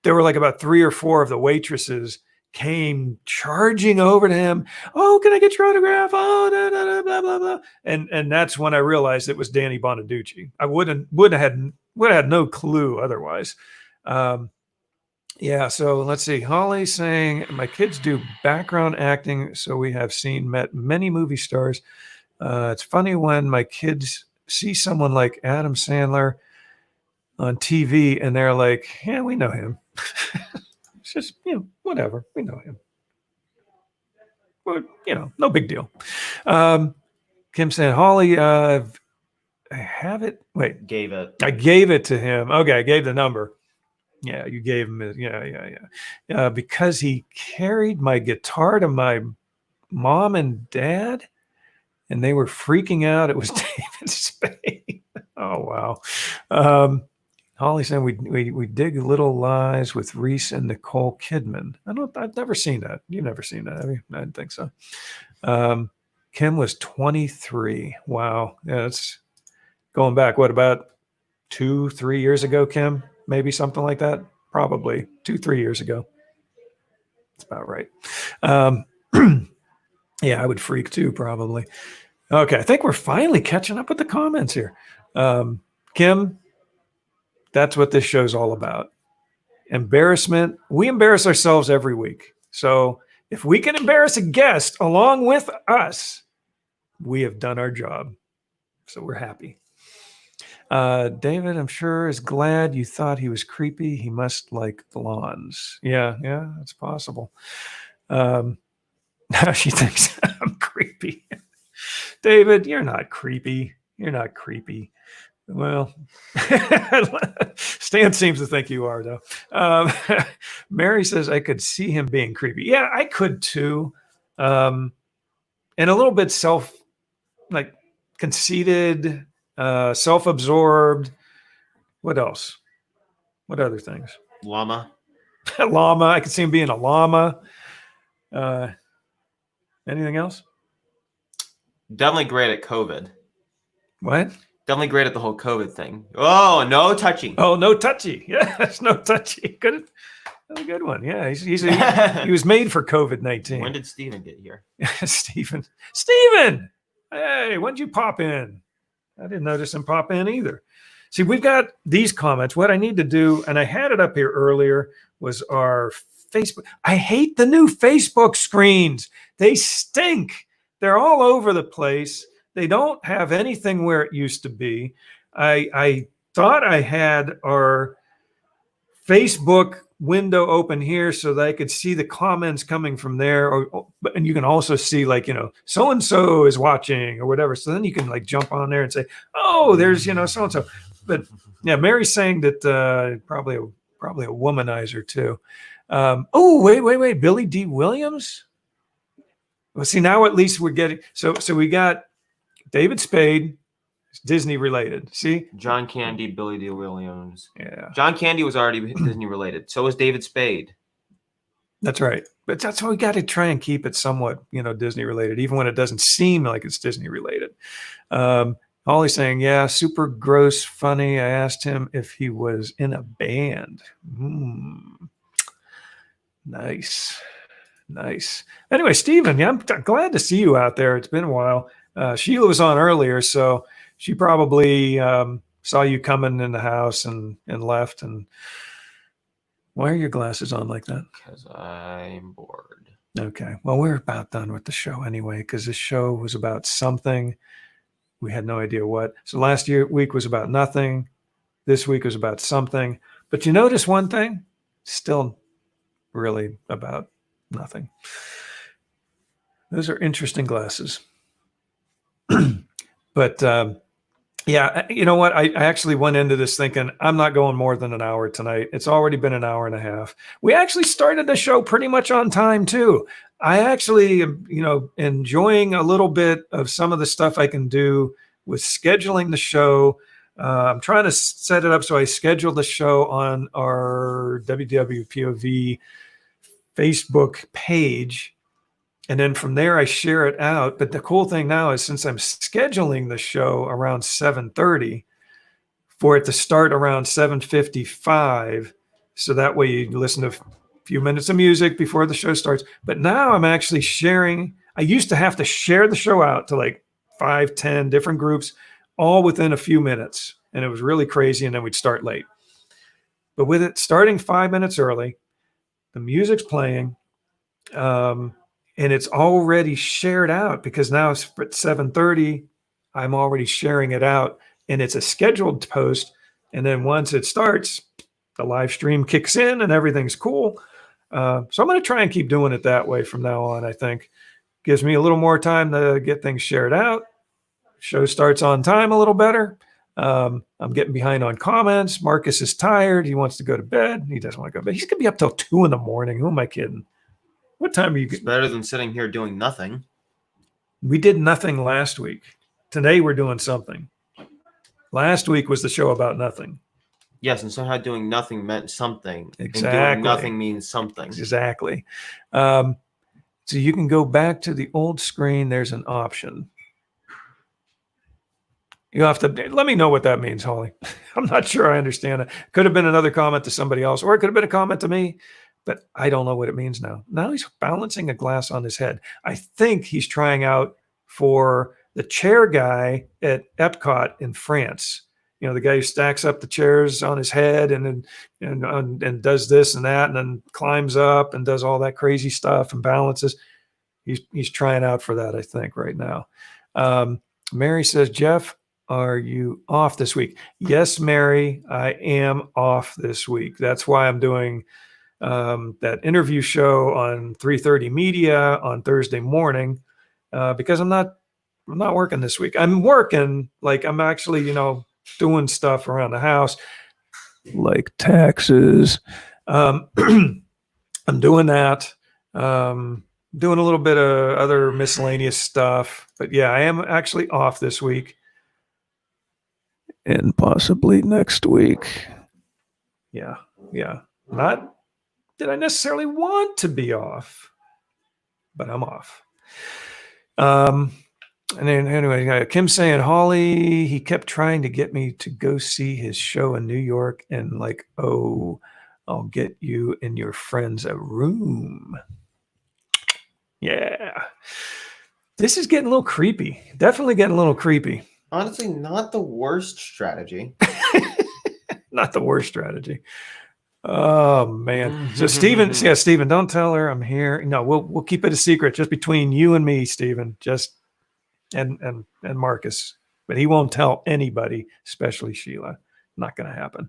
there were like about 3 or 4 of the waitresses came charging over to him. Oh, can I get your autograph? Oh, blah, blah, blah, blah. And that's when I realized it was Danny Bonaducci. I would have had no clue otherwise. Yeah, so let's see. Holly's saying, my kids do background acting, so we have met many movie stars. It's funny when my kids see someone like Adam Sandler on TV and they're like, yeah, we know him. It's just, whatever. We know him. But, no big deal. Kim saying, Holly, I have it. Wait. Gave it. I gave it to him. Okay, I gave the number. Yeah, you gave him it. Yeah. Because he carried my guitar to my mom and dad, and they were freaking out. It was David Spade. Oh, wow. Holly said we dig Little Lies with Reese and Nicole Kidman. I've never seen that. You've never seen that, have you? I didn't think so. Kim was 23. Wow. Yeah, it's going back, what, about 2-3 years ago, Kim? Maybe something like that. Probably 2-3 years ago. That's about right. Yeah, I would freak too, probably. Okay, I think we're finally catching up with the comments here. Kim, that's what this show's all about. Embarrassment. We embarrass ourselves every week. So if we can embarrass a guest along with us, we have done our job. So we're happy. David, I'm sure, is glad you thought he was creepy. He must like blondes. Yeah, it's possible. Now she thinks I'm creepy. David, you're not creepy. You're not creepy. Well, Stan seems to think you are, though. Mary says, I could see him being creepy. Yeah, I could too. And a little bit conceited, self-absorbed. What else? What other things? Llama. Llama. I could see him being a llama. Anything else? Definitely great at COVID. What? Definitely great at the whole COVID thing. Oh, no touchy. Oh, no touchy. Yes, no touchy. Good. That's a good one. Yeah, he was made for COVID-19. When did Steven get here? Steven! Hey, when did you pop in? I didn't notice him pop in either. See, we've got these comments. What I need to do, and I had it up here earlier, was our Facebook. I hate the new Facebook screens. They stink. They're all over the place. They don't have anything where it used to be. I thought I had our Facebook window open here so that I could see the comments coming from there, and you can also see so and so is watching or whatever. So then you can jump on there and say, oh, there's so and so. But yeah, Mary's saying that probably a womanizer too. Oh, wait, Billy D. Williams. Well, see, now at least we're getting so we got David Spade, Disney related. See, John Candy, Billy D. Williams. Yeah, John Candy was already Disney related. So was David Spade. That's right. But that's why we got to try and keep it somewhat, Disney related, even when it doesn't seem like it's Disney related. Holly's saying, yeah, super gross, funny. I asked him if he was in a band. Nice. Anyway, Stephen, yeah, I'm glad to see you out there. It's been a while. Sheila was on earlier, so she probably saw you coming in the house and left. And why are your glasses on like that? Because I'm bored. Okay. Well, we're about done with the show anyway, because this show was about something. We had no idea what. So week was about nothing. This week was about something. But you notice one thing? Still really about nothing. Those are interesting glasses. But yeah, you know what? I actually went into this thinking I'm not going more than an hour tonight. It's already been an hour and a half. We actually started the show pretty much on time too. I actually am, enjoying a little bit of some of the stuff I can do with scheduling the show. I'm trying to set it up so I schedule the show on our WDWpov Facebook page. And then from there, I share it out. But the cool thing now is since I'm scheduling the show around 7:30 for it to start around 7:55, so that way you listen to a few minutes of music before the show starts. But now I'm actually sharing. I used to have to share the show out to like 5, 10 different groups, all within a few minutes. And it was really crazy. And then we'd start late. But with it starting 5 minutes early, the music's playing. And it's already shared out because now it's at 7:30. I'm already sharing it out, and it's a scheduled post. And then once it starts, the live stream kicks in, and everything's cool. So I'm going to try and keep doing it that way from now on. I think gives me a little more time to get things shared out. Show starts on time a little better. I'm getting behind on comments. Marcus is tired. He wants to go to bed. He doesn't want to go to bed. He's going to be up till 2 a.m. Who am I kidding? What time are you? It's better than sitting here doing nothing. We did nothing last week. Today we're doing something. Last week was the show about nothing. Yes, and somehow doing nothing meant something. Exactly. And doing nothing means something. Exactly. So you can go back to the old screen. There's an option. You have to let me know what that means, Holly. I'm not sure I understand it. Could have been another comment to somebody else, or it could have been a comment to me. But I don't know what it means now. Now he's balancing a glass on his head. I think he's trying out for the chair guy at Epcot in France. You know, the guy who stacks up the chairs on his head and does this and that and then climbs up and does all that crazy stuff and balances. He's trying out for that, I think, right now. Mary says, Jeff, are you off this week? Yes, Mary, I am off this week. That's why I'm doing that interview show on 3:30 Media on Thursday morning because I'm not working this week. I'm working, like I'm actually, doing stuff around the house, like taxes. I'm doing that. Doing a little bit of other miscellaneous stuff. But yeah, I am actually off this week. And possibly next week. Yeah. Not that I necessarily want to be off, but I'm off. And then anyway, Kim's saying, Holly, he kept trying to get me to go see his show in New York and like, oh, I'll get you and your friends a room. Yeah. This is getting a little creepy. Definitely getting a little creepy. Honestly, not the worst strategy. Not the worst strategy. Oh man. So Steven, don't tell her I'm here. No, we'll keep it a secret just between you and me, Steven. Just and Marcus. But he won't tell anybody, especially Sheila. Not gonna happen.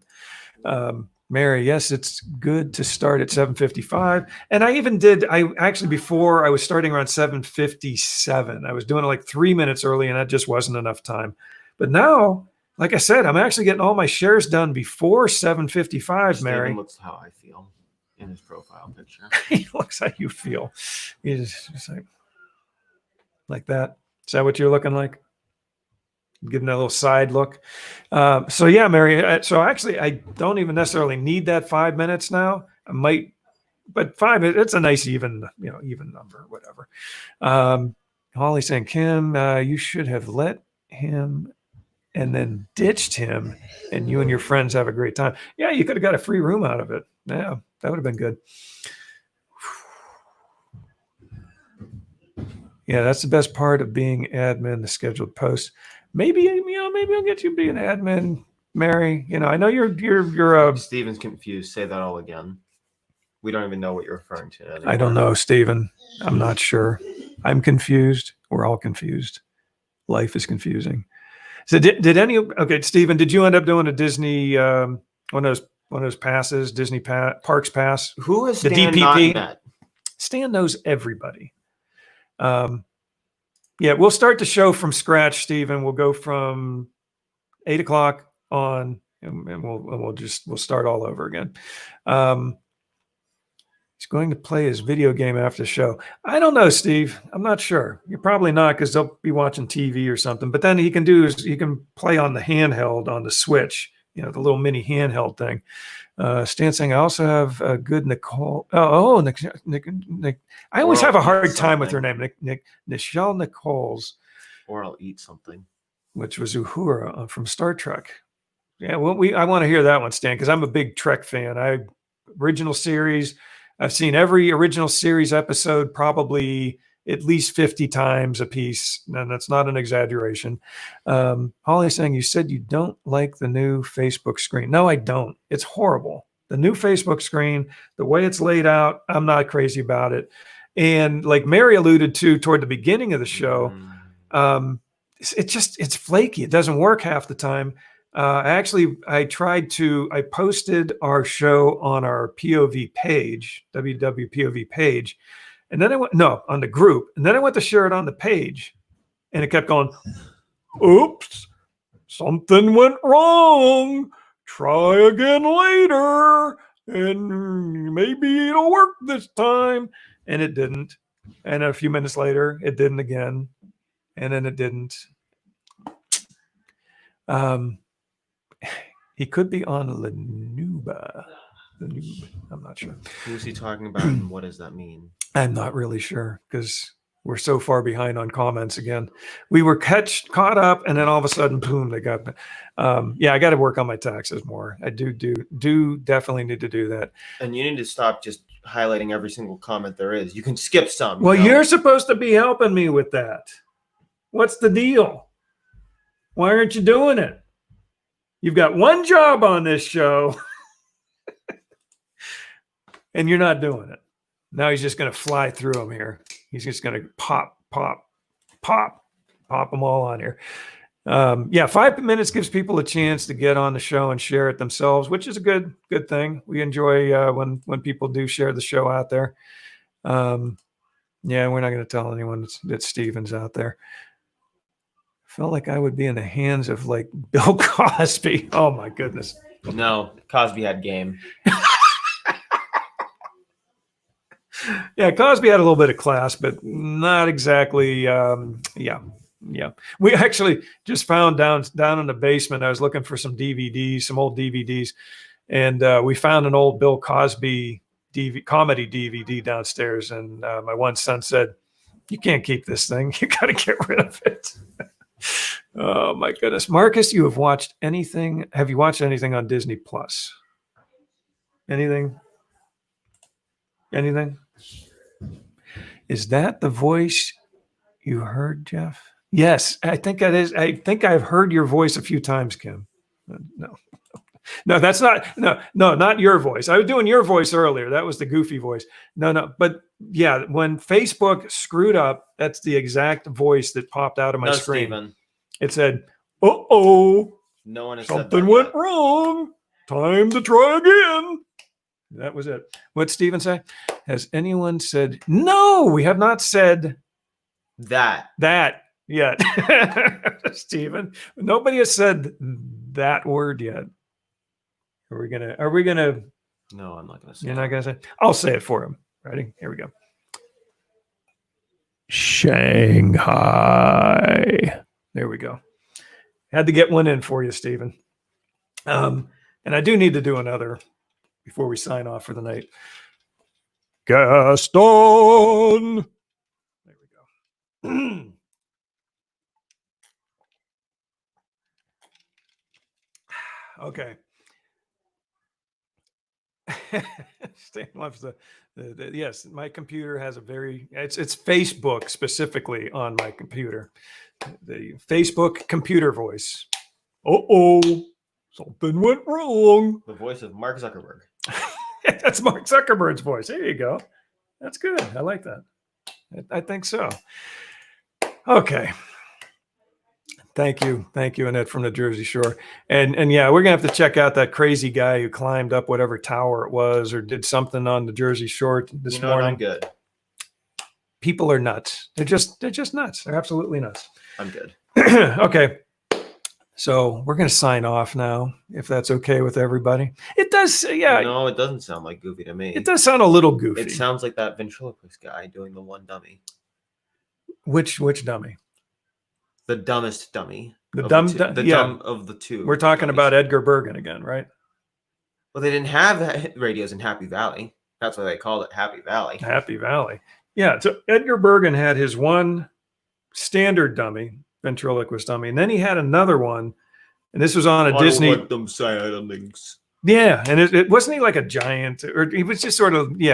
Mary, yes, it's good to start at 7:55. And before I was starting around 7:57. I was doing it like 3 minutes early, and that just wasn't enough time. But now, like I said, I'm actually getting all my shares done before 7:55, Mary. Steven looks how I feel in his profile picture. He looks how you feel. He's just like that. Is that what you're looking like? Giving a little side look. So yeah, Mary. So actually, I don't even necessarily need that 5 minutes now. I might, but 5 minutes, it's a nice even number, whatever. Holly saying, Kim, you should have let him and then ditched him, and you and your friends have a great time. Yeah, you could have got a free room out of it. Yeah, that would have been good. Yeah, that's the best part of being admin, the scheduled posts. Maybe I'll get you being admin, Mary. I know you're Steven's confused. Say that all again. We don't even know what you're referring to anymore. I don't know, Stephen. I'm not sure. I'm confused. We're all confused. Life is confusing. So did any? Okay, Stephen, did you end up doing a Disney one of those passes, Disney Parks Pass? Who has The Stan DPP? not met? Stan knows everybody. Yeah, we'll start the show from scratch, Stephen. We'll go from 8 o'clock on, and we'll start all over again. He's going to play his video game after the show. I don't know, Steve. I'm not sure. You're probably not, because they'll be watching TV or something. But then he can play on the handheld on the Switch, the little mini handheld thing. Stan saying, I also have a good Nicole. Nick. I always have a hard time with her name, Nichelle Nichols. Or I'll eat something. Which was Uhura from Star Trek. Yeah, well, I want to hear that one, Stan, because I'm a big Trek fan. Original series. I've seen every original series episode probably at least 50 times a piece, and that's not an exaggeration. Holly's saying, you said you don't like the new Facebook screen. No, I don't. It's horrible. The new Facebook screen, the way it's laid out, I'm not crazy about it. And like Mary alluded to toward the beginning of the show, it's flaky. It doesn't work half the time. I posted our show on our POV page, WDWpov page. And then on the group. And then I went to share it on the page, and it kept going, oops, something went wrong. Try again later, and maybe it'll work this time. And it didn't. And a few minutes later, it didn't again. And then it didn't. He could be on Lanuba. I'm not sure. Who's he talking about, and what does that mean? I'm not really sure, because we're so far behind on comments again. We were caught up, and then all of a sudden, boom, they got. I got to work on my taxes more. I do definitely need to do that. And you need to stop just highlighting every single comment there is. You can skip some. Well, you're supposed to be helping me with that. What's the deal? Why aren't you doing it? You've got one job on this show, and you're not doing it. Now he's just going to fly through them here. He's just going to pop them all on here. 5 minutes gives people a chance to get on the show and share it themselves, which is a good thing. We enjoy when people do share the show out there. We're not going to tell anyone that Steven's out there. Felt like I would be in the hands of like Bill Cosby. Oh my goodness. No, Cosby had game. Yeah, Cosby had a little bit of class, but not exactly. We actually just found down in the basement. I was looking for some DVDs, some old DVDs, and we found an old Bill Cosby comedy DVD downstairs. And my one son said, "You can't keep this thing. You got to get rid of it." Oh my goodness, Marcus, you have watched anything? Have you watched anything on Disney Plus? Anything? Is that the voice you heard, Jeff? Yes, I think that is. I think I've heard your voice a few times, Kim. No, that's not. No, not your voice. I was doing your voice earlier. That was the goofy voice. No. But yeah, when Facebook screwed up, that's the exact voice that popped out of my screen. Steven. It said, "Uh-oh, no one has something went wrong. Time to try again." That was it. What'd Steven say? Has anyone said, no, we have not said that yet. Steven, nobody has said that word yet. Are we gonna? No, I'm not gonna say. You're not gonna say? I'll say it for him. Ready? Here we go. Shanghai. There we go. Had to get one in for you, Steven. And I do need to do another before we sign off for the night. Gaston. There we go. Okay. Stan loves the yes, my computer has it's Facebook specifically on my computer. The Facebook computer voice. Uh-oh, something went wrong. The voice of Mark Zuckerberg. That's Mark Zuckerberg's voice. There you go. That's good. I like that. I think so. Okay. Thank you, Annette from the Jersey Shore. And yeah, we're gonna have to check out that crazy guy who climbed up whatever tower it was or did something on the Jersey Shore this morning. I'm good. People are nuts. They're just nuts. They're absolutely nuts. I'm good. Okay. So we're gonna sign off now, if that's okay with everybody. It does, yeah. No, it doesn't sound like goofy to me. It does sound a little goofy. It sounds like that ventriloquist guy doing the one dummy. Which dummy? The dumbest dummy. The dumb of the two. We're talking dummies. about Edgar Bergen again, right? Well, they didn't have radios in Happy Valley. That's why they called it Happy Valley. Happy Valley. Yeah. So Edgar Bergen had his one standard dummy, ventriloquist dummy, and then he had another one, and this was on a Disney. I don't want them soundings. Yeah, and it wasn't he like a giant, or he was just sort of He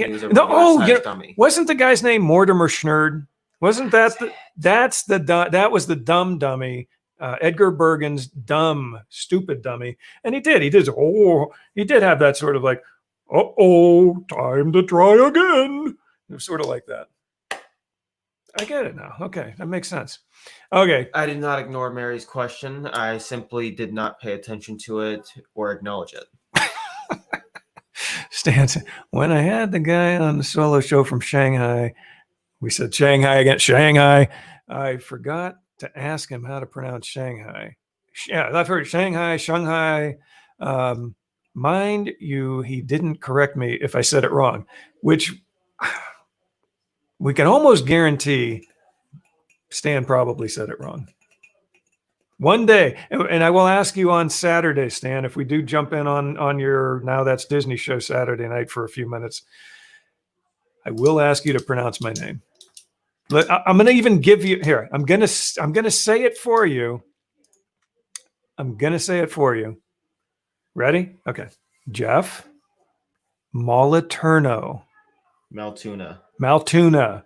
was a dummy. Wasn't the guy's name Mortimer Schnurd? Wasn't that that was the dumb dummy, Edgar Bergen's dumb stupid dummy, and he did have that sort of like, time to try again. It was sort of like that. I get it now. Okay, that makes sense. Okay. I did not ignore Mary's question. I simply did not pay attention to it or acknowledge it. Stan said, when I had the guy on the solo show from Shanghai, we said Shanghai again, Shanghai. I forgot to ask him how to pronounce Shanghai. Yeah, I've heard Shanghai. Mind you, he didn't correct me if I said it wrong, which we can almost guarantee Stan probably said it wrong. One day, and I will ask you on Saturday, Stan, if we do jump in on your Now That's Disney show Saturday night for a few minutes, I will ask you to pronounce my name. I'm going to even give you here. I'm going to say it for you. I'm going to say it for you. Ready? Okay. Jeff Moliterno. Maltuna. Maltinero.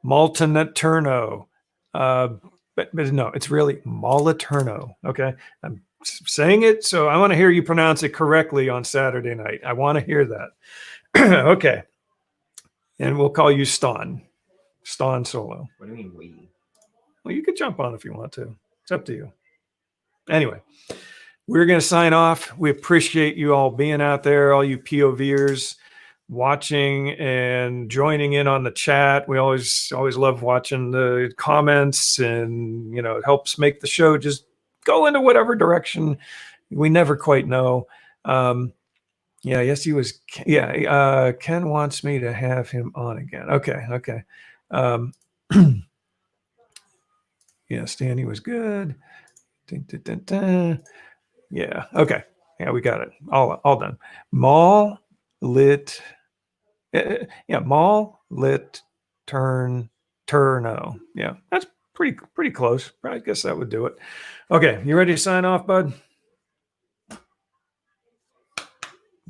Maltinaturno. But no, it's really Moliterno. Okay. I'm saying it, so I want to hear you pronounce it correctly on Saturday night. I want to hear that. Okay. And we'll call you Stan Solo. What do you mean we? Well, you could jump on if you want to. It's up to you. Anyway, we're going to sign off. We appreciate you all being out there, all you POVers watching and joining in on the chat. We always love watching the comments, and it helps make the show just go into whatever direction we never quite know. Yes, he was. Yeah, Ken wants me to have him on again. Okay. Yeah, Stanley was good. Dun, dun, dun, dun. Yeah. Okay. Yeah, we got it. All done. Mall lit. Mall lit turno. Yeah, that's pretty close. I guess that would do it. Okay, you ready to sign off, bud?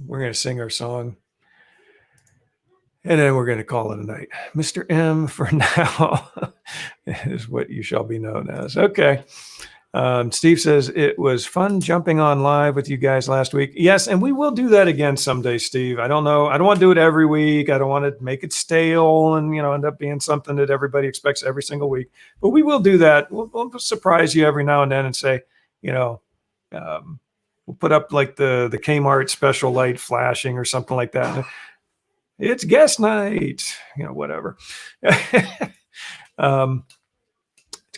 We're going to sing our song, and then we're going to call it a night. Mr. M for now is what you shall be known as. Okay. Steve says it was fun jumping on live with you guys last week. Yes, and we will do that again someday, Steve. I don't know. I don't want to do it every week. I don't want to make it stale and end up being something that everybody expects every single week. But we will do that. We'll surprise you every now and then and say, we'll put up like the Kmart special light flashing or something like that. It's guest night, whatever. It's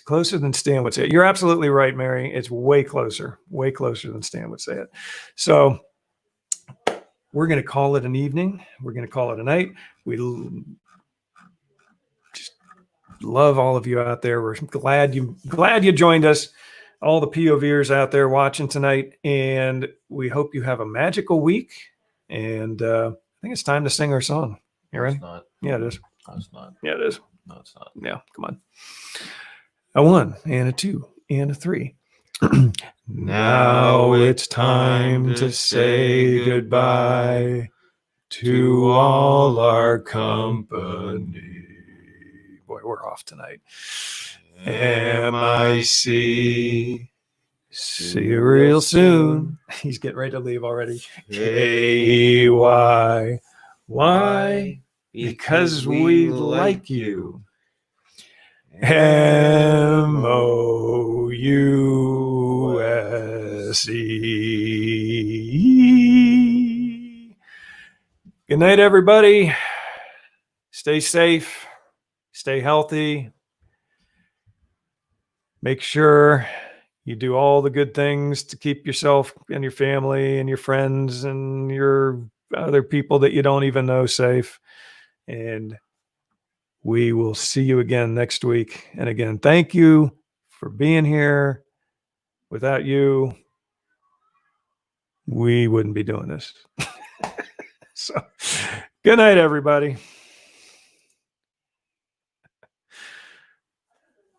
closer than Stan would say it. You're absolutely right, Mary. It's way closer than Stan would say it. So we're going to call it an evening. We're going to call it a night. We just love all of you out there. We're glad you joined us. All the POVers out there watching tonight, and we hope you have a magical week. And I think it's time to sing our song. You ready? It's not. Yeah, it is. No, it's not. Yeah, it is. No, it's not. Yeah, come on. A 1 and a 2 and a 3. Now it's time to say goodbye to all our company. Boy, we're off tonight. MIC See you real soon. He's getting ready to leave already. K-Y. Why? Because we like you. M-O-U-S-E. Good night, everybody. Stay safe. Stay healthy. Make sure you do all the good things to keep yourself and your family and your friends and your other people that you don't even know safe. And we will see you again next week. And again, thank you for being here. Without you, we wouldn't be doing this. So, good night, everybody.